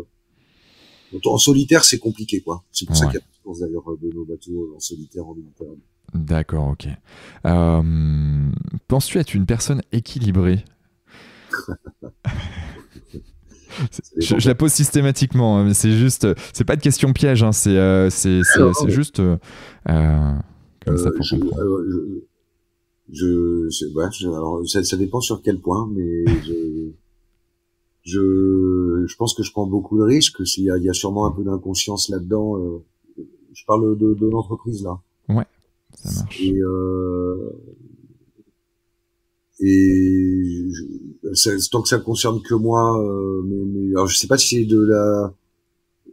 Speaker 2: en solitaire c'est compliqué, quoi. C'est pour ça qu'il y a plus d'ailleurs de nos bateaux en solitaire en Méditerranée.
Speaker 1: D'accord, ok. Penses-tu être une personne équilibrée? Je la pose systématiquement, mais c'est juste, c'est pas de question piège, hein, c'est juste comme ça pour comprendre.
Speaker 2: Alors, ça dépend sur quel point, mais je pense que je prends beaucoup de risques. Il y a sûrement un peu d'inconscience là-dedans. Je parle de l'entreprise là.
Speaker 1: Ouais, ça marche.
Speaker 2: Tant que ça concerne que moi, alors je sais pas si c'est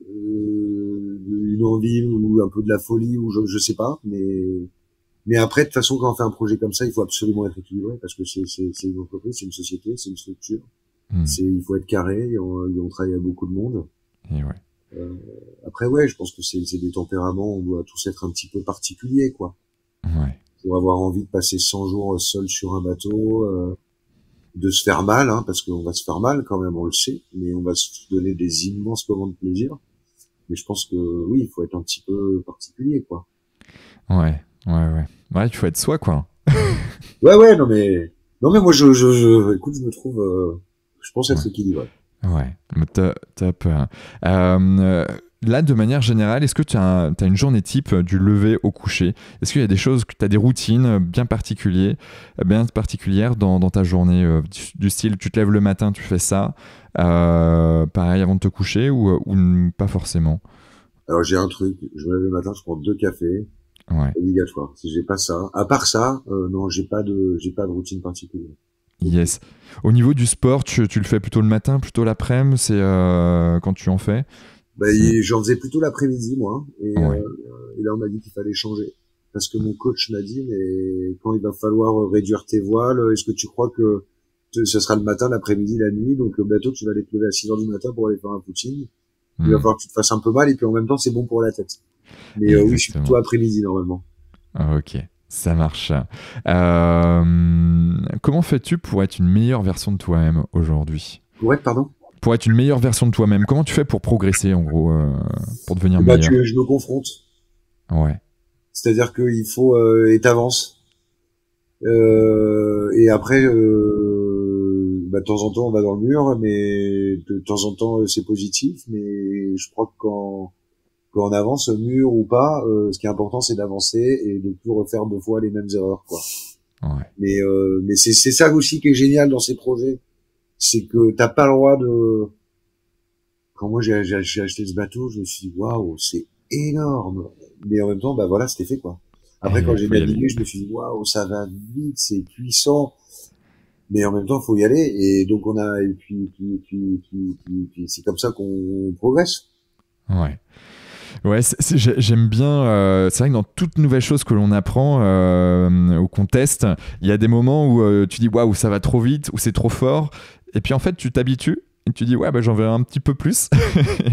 Speaker 2: une envie ou un peu de la folie ou je sais pas, mais après de toute façon quand on fait un projet comme ça, il faut absolument être équilibré parce que c'est une entreprise, c'est une société, c'est une structure. Il faut être carré, et on travaille avec beaucoup de monde.
Speaker 1: Et ouais.
Speaker 2: Après ouais, je pense que c'est des tempéraments, on doit tous être un petit peu particuliers quoi.
Speaker 1: Ouais.
Speaker 2: Pour avoir envie de passer 100 jours seul sur un bateau, de se faire mal, hein, parce qu'on va se faire mal quand même, on le sait, mais on va se donner des immenses moments de plaisir. Mais je pense que oui, il faut être un petit peu particulier, quoi.
Speaker 1: Ouais, il faut être soi, quoi.
Speaker 2: ouais, non mais moi écoute, je me trouve, je pense être équilibré.
Speaker 1: Ouais, top. Là, de manière générale, est-ce que tu as une journée type du lever au coucher? Est-ce qu'il y a des choses, tu as des routines bien particulières dans ta journée, du style, tu te lèves le matin, tu fais ça, pareil avant de te coucher ou pas forcément?
Speaker 2: Alors j'ai un truc, je me lève le matin, je prends 2 cafés, obligatoire. Si j'ai pas ça, à part ça, non, j'ai pas de routine particulière.
Speaker 1: Yes. Au niveau du sport, tu le fais plutôt le matin, plutôt l'après-midi, c'est quand tu en fais?
Speaker 2: J'en faisais plutôt l'après-midi, moi. Et là, on m'a dit qu'il fallait changer. Parce que mon coach m'a dit, mais quand il va falloir réduire tes voiles, est-ce que tu crois que ce sera le matin, l'après-midi, la nuit? Donc, le bateau, tu vas aller te lever à 6 heures du matin pour aller faire un footing. Il va falloir que tu te fasses un peu mal et puis en même temps, c'est bon pour la tête. Mais oui, je suis plutôt après-midi, normalement.
Speaker 1: Ok. Ça marche. Comment fais-tu pour être une meilleure version de toi-même aujourd'hui?
Speaker 2: Pour être, pardon?
Speaker 1: Pour être une meilleure version de toi-même, comment tu fais pour progresser, en gros, pour devenir meilleur?
Speaker 2: Je me confronte.
Speaker 1: Ouais.
Speaker 2: C'est-à-dire qu'il faut et t'avances. Et après, de temps en temps, on va dans le mur, mais de temps en temps, c'est positif. Mais je crois que quand on avance, mur ou pas, ce qui est important, c'est d'avancer et de plus refaire 2 fois les mêmes erreurs, quoi.
Speaker 1: Ouais.
Speaker 2: Mais c'est ça aussi qui est génial dans ces projets, c'est que t'as pas le droit de. Quand moi j'ai acheté ce bateau, je me suis dit waouh, c'est énorme. Mais en même temps, bah voilà, c'était fait quoi. Après, quand j'ai navigué, je me suis dit waouh, ça va vite, c'est puissant. Mais en même temps, faut y aller. Et donc et puis c'est comme ça qu'on progresse.
Speaker 1: Ouais. Ouais, j'aime bien. C'est vrai que dans toute nouvelle chose que l'on apprend ou qu'on teste, il y a des moments où tu dis waouh, ça va trop vite, ou c'est trop fort. Et puis en fait, tu t'habitues et tu dis ouais, bah, j'en verrai un petit peu plus.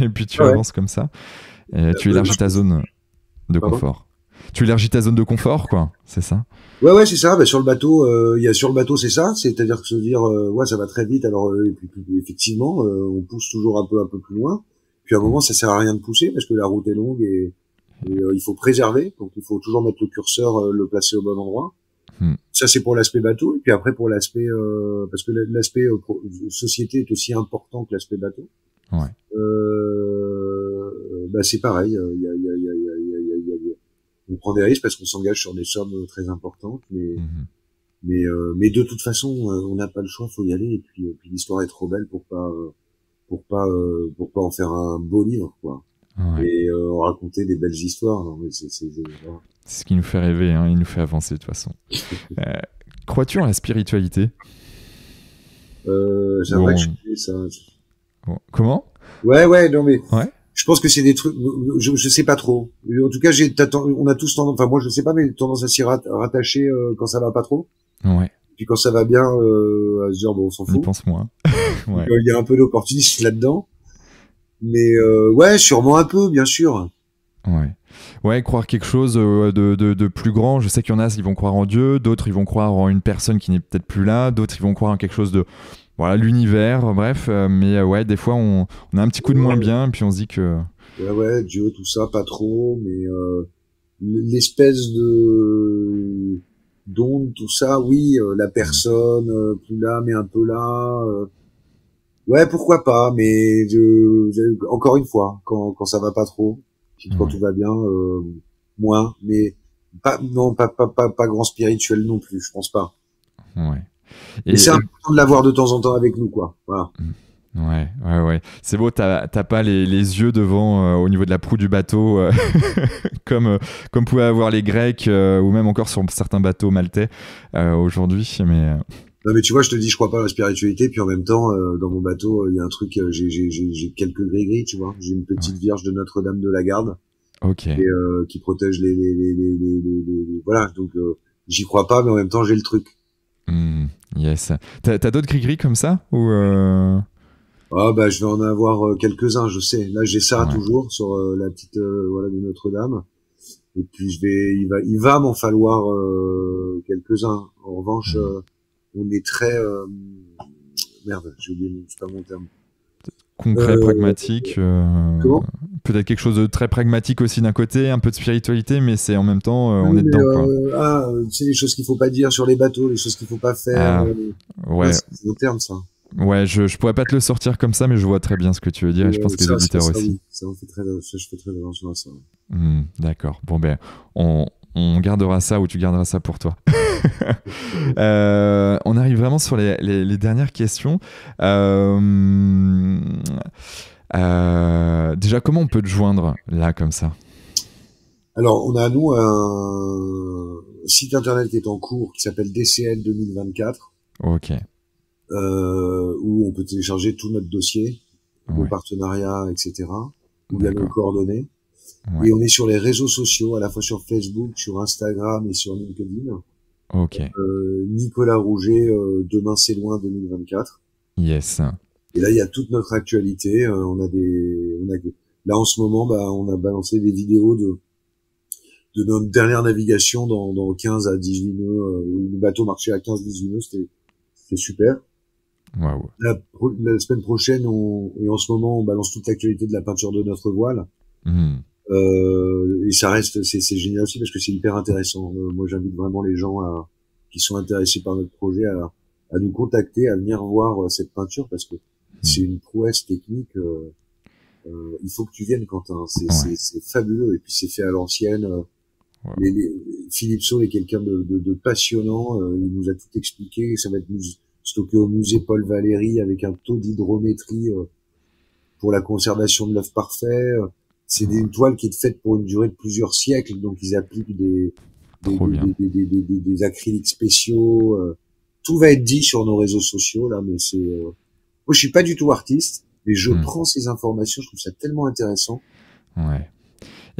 Speaker 1: Et puis tu avances comme ça. Et tu élargis ta zone de confort. Tu élargis ta zone de confort, quoi. C'est ça?
Speaker 2: Ouais, c'est ça. Sur le bateau, sur le bateau, c'est ça. C'est-à-dire que se dire ouais, ça va très vite. Alors effectivement, on pousse toujours un peu plus loin. Puis à un moment, ça sert à rien de pousser parce que la route est longue et il faut préserver. Donc il faut toujours mettre le curseur, le placer au bon endroit. Ça c'est pour l'aspect bateau. Et puis après pour l'aspect parce que l'aspect société est aussi important que l'aspect bateau.
Speaker 1: Ouais.
Speaker 2: C'est pareil. On prend des risques parce qu'on s'engage sur des sommes très importantes, mais de toute façon, on n'a pas le choix, faut y aller. Et puis l'histoire est trop belle pour pas en faire un beau livre, quoi.
Speaker 1: Ouais.
Speaker 2: Et raconter des belles histoires. Non, mais c'est
Speaker 1: ce qui nous fait rêver, hein, il nous fait avancer de toute façon. Crois-tu en la spiritualité?
Speaker 2: J'aimerais que je fasse ça.
Speaker 1: Comment?
Speaker 2: Ouais, non mais.
Speaker 1: Ouais.
Speaker 2: Je pense que c'est des trucs, je sais pas trop. En tout cas, on a tous tendance, enfin moi je sais pas, mais tendance à s'y rattacher quand ça va pas trop.
Speaker 1: Ouais.
Speaker 2: Puis quand ça va bien, à se dire bon, on s'en fout.
Speaker 1: On y pense moins.
Speaker 2: Ouais. Il y a un peu d'opportunisme là-dedans. Mais ouais, sûrement un peu, bien sûr.
Speaker 1: Ouais, croire quelque chose de plus grand. Je sais qu'il y en a, ils vont croire en Dieu, d'autres ils vont croire en une personne qui n'est peut-être plus là, d'autres ils vont croire en quelque chose de l'univers, bref. Mais ouais, des fois on a un petit coup de moins bien, puis on se dit que...
Speaker 2: Ouais, Dieu, tout ça, pas trop, mais l'espèce de d'onde, tout ça, oui, la personne, plus là, mais un peu là. Ouais, pourquoi pas, mais encore une fois, quand ça va pas trop, puis quand tout va bien, moins, mais pas grand spirituel non plus, je pense pas.
Speaker 1: Ouais.
Speaker 2: Mais c'est
Speaker 1: Et
Speaker 2: important de l'avoir de temps en temps avec nous, quoi. Voilà.
Speaker 1: ouais. C'est beau, t'as pas les yeux devant au niveau de la proue du bateau comme pouvaient avoir les Grecs ou même encore sur certains bateaux maltais aujourd'hui. Mais
Speaker 2: Non, mais tu vois, je te dis, je crois pas à la spiritualité, puis en même temps, dans mon bateau, il y a un truc, j'ai quelques gris-gris, tu vois. J'ai une petite
Speaker 1: ouais.
Speaker 2: vierge de Notre-Dame de la Garde
Speaker 1: Ok.
Speaker 2: et, qui protège voilà. Donc, j'y crois pas, mais en même temps, j'ai le truc.
Speaker 1: Hmm, yes. T'as d'autres gris-gris comme ça ou
Speaker 2: Ah bah, je vais en avoir quelques-uns, je sais. Là, j'ai ça
Speaker 1: ouais.
Speaker 2: toujours sur la petite voilà de Notre-Dame. Et puis il va m'en falloir quelques-uns. En revanche,
Speaker 1: Hmm.
Speaker 2: on est très merde, j'ai oublié, c'est pas mon terme.
Speaker 1: Concret,
Speaker 2: Euh,
Speaker 1: pragmatique.
Speaker 2: Comment?
Speaker 1: Peut-être quelque chose de très pragmatique aussi d'un côté, un peu de spiritualité, mais c'est en même temps,
Speaker 2: Oui,
Speaker 1: on est
Speaker 2: mais
Speaker 1: dedans, quoi.
Speaker 2: tu sais les choses qu'il faut pas dire sur les bateaux, les choses qu'il faut pas faire.
Speaker 1: Ah, ouais.
Speaker 2: C'est mon terme ça.
Speaker 1: Ouais, je pourrais pas te le sortir comme ça, mais je vois très bien ce que tu veux dire et je pense que les auditeurs
Speaker 2: Ça
Speaker 1: aussi.
Speaker 2: oui, ça je fais très attention à ça.
Speaker 1: D'accord. Bon, ben, on gardera ça ou tu garderas ça pour toi. On arrive vraiment sur les dernières questions. Déjà, comment on peut te joindre là, comme ça?
Speaker 2: Alors, on a nous un site internet qui est en cours qui s'appelle DCL 2024.
Speaker 1: Ok,
Speaker 2: Où on peut télécharger tout notre dossier, nos
Speaker 1: ouais,
Speaker 2: partenariats, etc., où il y a nos
Speaker 1: d'accord.
Speaker 2: coordonnées.
Speaker 1: Ouais,
Speaker 2: Et on est sur les réseaux sociaux, à la fois sur Facebook, sur Instagram et sur LinkedIn.
Speaker 1: ok,
Speaker 2: Nicolas Rouget, Demain c'est loin 2024.
Speaker 1: yes.
Speaker 2: Et là, il y a toute notre actualité. Là, en ce moment, bah, on a balancé des vidéos de notre dernière navigation dans 15 à 18 nœuds, où le bateau marchait à 15-18 nœuds. C'était super.
Speaker 1: Waouh.
Speaker 2: La semaine prochaine, et en ce moment, on balance toute l'actualité de la peinture de notre voile.
Speaker 1: Hmm,
Speaker 2: Et ça reste, c'est génial aussi parce que c'est hyper intéressant. Moi, j'invite vraiment les gens qui sont intéressés par notre projet à nous contacter, à venir voir cette peinture parce que
Speaker 1: hmm.
Speaker 2: c'est une prouesse technique. Il faut que tu viennes, Quentin.
Speaker 1: Ouais,
Speaker 2: C'est fabuleux et puis c'est fait à l'ancienne.
Speaker 1: waouh.
Speaker 2: Philippe Saul est quelqu'un de passionnant. Il nous a tout expliqué. Ça va être stocké au musée Paul Valéry avec un taux d'hydrométrie pour la conservation de l'œuf parfait. C'est une toile qui est faite pour une durée de plusieurs siècles, donc ils appliquent
Speaker 1: Trop bien.
Speaker 2: des acryliques spéciaux. Tout va être dit sur nos réseaux sociaux là, mais moi je suis pas du tout artiste, mais je
Speaker 1: Hmm,
Speaker 2: prends ces informations, je trouve ça tellement intéressant.
Speaker 1: ouais.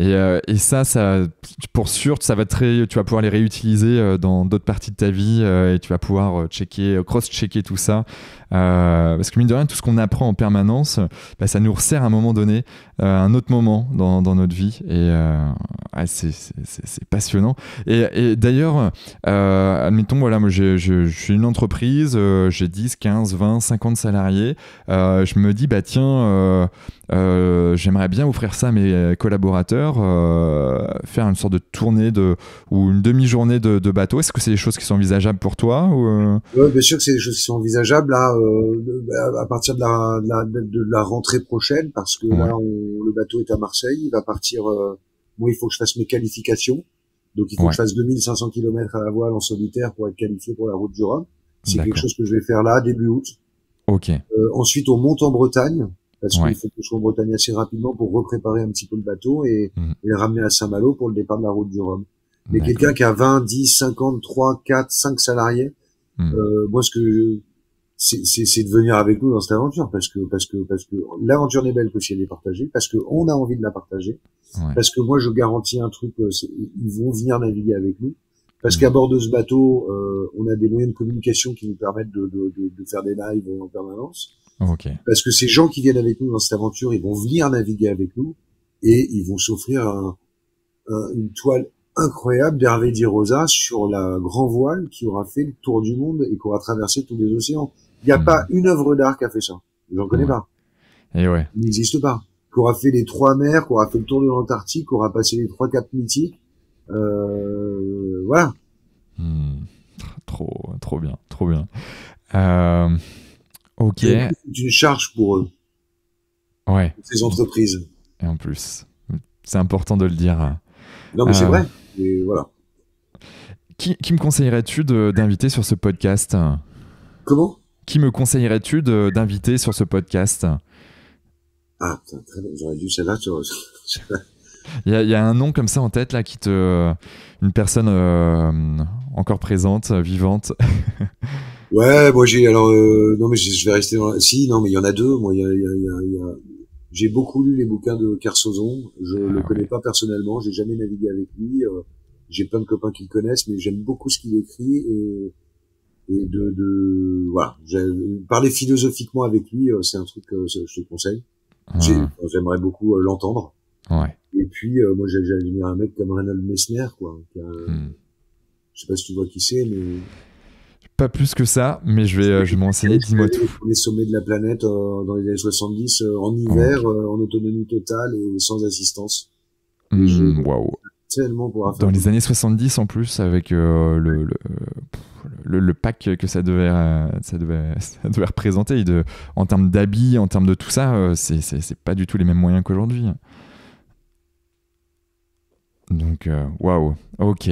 Speaker 1: Et ça, pour sûr, tu vas pouvoir les réutiliser dans d'autres parties de ta vie et tu vas pouvoir cross-checker tout ça. Parce que mine de rien, tout ce qu'on apprend en permanence, bah, ça nous resserre à un moment donné, un autre moment dans notre vie. Et ouais, c'est passionnant. Et d'ailleurs, admettons, voilà, moi je suis une entreprise, j'ai 10, 15, 20, 50 salariés. Je me dis, bah tiens, j'aimerais bien offrir ça à mes collaborateurs, faire une sorte de tournée ou une demi-journée de bateau. Est-ce que c'est des choses qui sont envisageables pour toi ou
Speaker 2: Ouais, bien sûr que c'est des choses qui sont envisageables là à partir de la rentrée prochaine, parce que
Speaker 1: Ouais,
Speaker 2: là le bateau est à Marseille, il va partir. Moi, il faut que je fasse mes qualifications. Donc, il faut que
Speaker 1: ouais,
Speaker 2: je fasse 2500 kilomètres à la voile en solitaire pour être qualifié pour la route du Rhum. C'est quelque
Speaker 1: d'accord.
Speaker 2: chose que je vais faire là, début août.
Speaker 1: Ok,
Speaker 2: Ensuite, on monte en Bretagne, parce qu'il
Speaker 1: ouais.
Speaker 2: faut que je sois en Bretagne assez rapidement pour repréparer un petit peu le bateau
Speaker 1: Mhm.
Speaker 2: et le ramener à Saint-Malo pour le départ de la route du Rhum. Mais quelqu'un
Speaker 1: D'accord.
Speaker 2: qui a 20, 10, 50, 3, 4, 5 salariés,
Speaker 1: Mhm.
Speaker 2: moi, c'est de venir avec nous dans cette aventure, parce que l'aventure n'est belle que si elle est partagée, parce que on a envie de la partager,
Speaker 1: Ouais.
Speaker 2: parce que moi, je garantis un truc, ils vont venir naviguer avec nous. Parce qu'à
Speaker 1: Mhm.
Speaker 2: bord de ce bateau, on a des moyens de communication qui nous permettent de faire des lives en permanence.
Speaker 1: Ok.
Speaker 2: Parce que ces gens qui viennent avec nous dans cette aventure, ils vont venir naviguer avec nous et ils vont s'offrir une toile incroyable d'Hervé Di Rosa sur la grand voile qui aura fait le tour du monde et qui aura traversé tous les océans. Il n'y a pas
Speaker 1: Mhm.
Speaker 2: une œuvre d'art qui a fait ça. J'en connais
Speaker 1: Ouais.
Speaker 2: pas.
Speaker 1: Et ouais.
Speaker 2: Il n'existe pas. Qui aura fait les 3 mers, qui aura fait le tour de l'Antarctique, qui aura passé les 3 caps mythiques. Voilà.
Speaker 1: Mhm. Trop, trop bien, trop bien. Euh, Ok.
Speaker 2: C'est une charge pour eux,
Speaker 1: Ouais.
Speaker 2: pour ces entreprises.
Speaker 1: Et en plus, c'est important de le dire.
Speaker 2: Non, mais c'est vrai. Et voilà.
Speaker 1: Qui me conseillerais-tu d'inviter sur ce podcast?
Speaker 2: Comment?
Speaker 1: Qui me conseillerais-tu d'inviter sur ce podcast?
Speaker 2: Ah, putain, très bien. J'aurais dû celle-là.
Speaker 1: Il y a un nom comme ça en tête là une personne encore présente, vivante.
Speaker 2: Ouais, moi non mais je vais rester dans si, non mais il y en a deux. Moi, j'ai beaucoup lu les bouquins de Kersozon. Je le connais pas personnellement, j'ai jamais navigué avec lui. J'ai plein de copains qui le connaissent, mais j'aime beaucoup ce qu'il écrit et voilà. Parler philosophiquement avec lui, c'est un truc que je te conseille. J'aimerais beaucoup l'entendre.
Speaker 1: Ouais.
Speaker 2: Et puis moi j'admire un mec comme Reinhold Messner, quoi. Je sais pas si tu vois qui c'est, mais
Speaker 1: pas plus que ça, mais je vais m'enseigner. Dis-moi tout.
Speaker 2: Les sommets de la planète dans les années 70 en hiver, en autonomie totale et sans assistance.
Speaker 1: Waouh.
Speaker 2: Tellement pour
Speaker 1: dans les années 70 en plus, avec le pack que ça devait représenter, en termes d'habits, en termes de tout ça, c'est pas du tout les mêmes moyens qu'aujourd'hui. Donc, waouh, ok.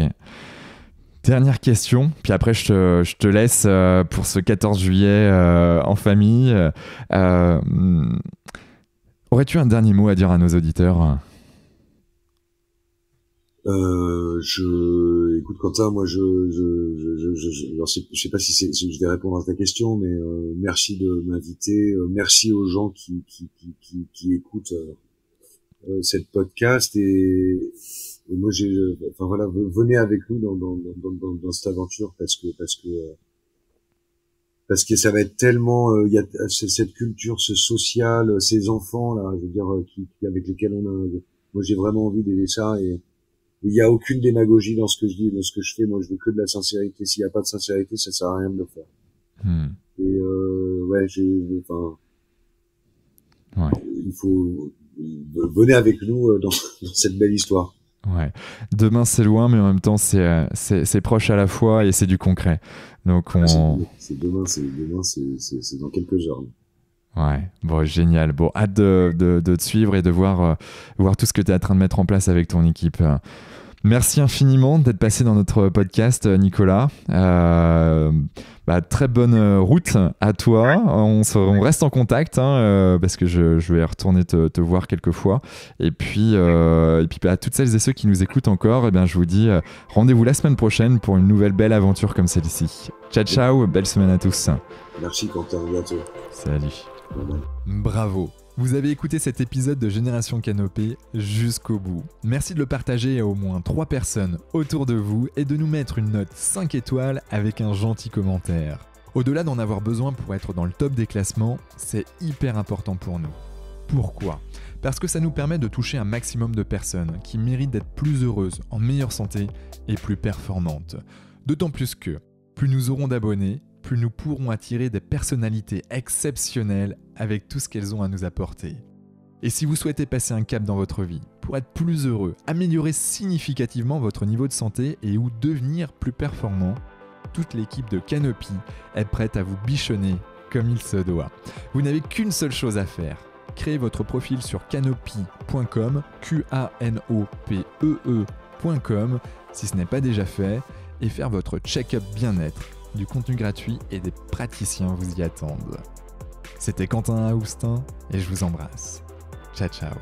Speaker 1: Dernière question, puis après je te laisse pour ce 14 juillet en famille. Aurais-tu un dernier mot à dire à nos auditeurs ?
Speaker 2: Écoute Quentin, moi alors je sais pas si je vais répondre à ta question, mais merci de m'inviter, merci aux gens qui écoutent cette podcast et moi voilà, venez avec nous dans cette aventure parce que ça va être tellement il y a cette culture, ce social, ces enfants là, je veux dire avec lesquels moi j'ai vraiment envie d'aider ça et il y a aucune démagogie dans ce que je dis, dans ce que je fais. Moi je veux que de la sincérité. S'il y a pas de sincérité, ça sert à rien de le faire. Et ouais, il faut venez avec nous dans cette belle histoire.
Speaker 1: Ouais. Demain c'est loin, mais en même temps c'est proche à la fois et c'est du concret. Donc
Speaker 2: c'est demain, c'est dans quelques heures.
Speaker 1: Ouais, bon, génial. Bon, hâte de te suivre et de voir tout ce que tu es en train de mettre en place avec ton équipe. Merci infiniment d'être passé dans notre podcast, Nicolas. Très bonne route à toi. On reste en contact parce que je vais retourner te voir quelques fois. Et puis à toutes celles et ceux qui nous écoutent encore, je vous dis rendez-vous la semaine prochaine pour une nouvelle belle aventure comme celle-ci. Ciao, ciao, belle semaine à tous.
Speaker 2: Merci Quentin, à bientôt.
Speaker 1: Salut. Bravo. Vous avez écouté cet épisode de Génération Canopée jusqu'au bout. Merci de le partager à au moins 3 personnes autour de vous et de nous mettre une note 5 étoiles avec un gentil commentaire. Au-delà d'en avoir besoin pour être dans le top des classements, c'est hyper important pour nous. Pourquoi ? Parce que ça nous permet de toucher un maximum de personnes qui méritent d'être plus heureuses, en meilleure santé et plus performantes. D'autant plus que, plus nous aurons d'abonnés, plus nous pourrons attirer des personnalités exceptionnelles avec tout ce qu'elles ont à nous apporter. Et si vous souhaitez passer un cap dans votre vie, pour être plus heureux, améliorer significativement votre niveau de santé et ou devenir plus performant, toute l'équipe de Canopée est prête à vous bichonner comme il se doit. Vous n'avez qu'une seule chose à faire. Créez votre profil sur canopee.com, QANOPEE.com si ce n'est pas déjà fait, et faire votre check-up bien-être. Du contenu gratuit et des praticiens vous y attendent. C'était Quentin Aoustin et je vous embrasse. Ciao ciao.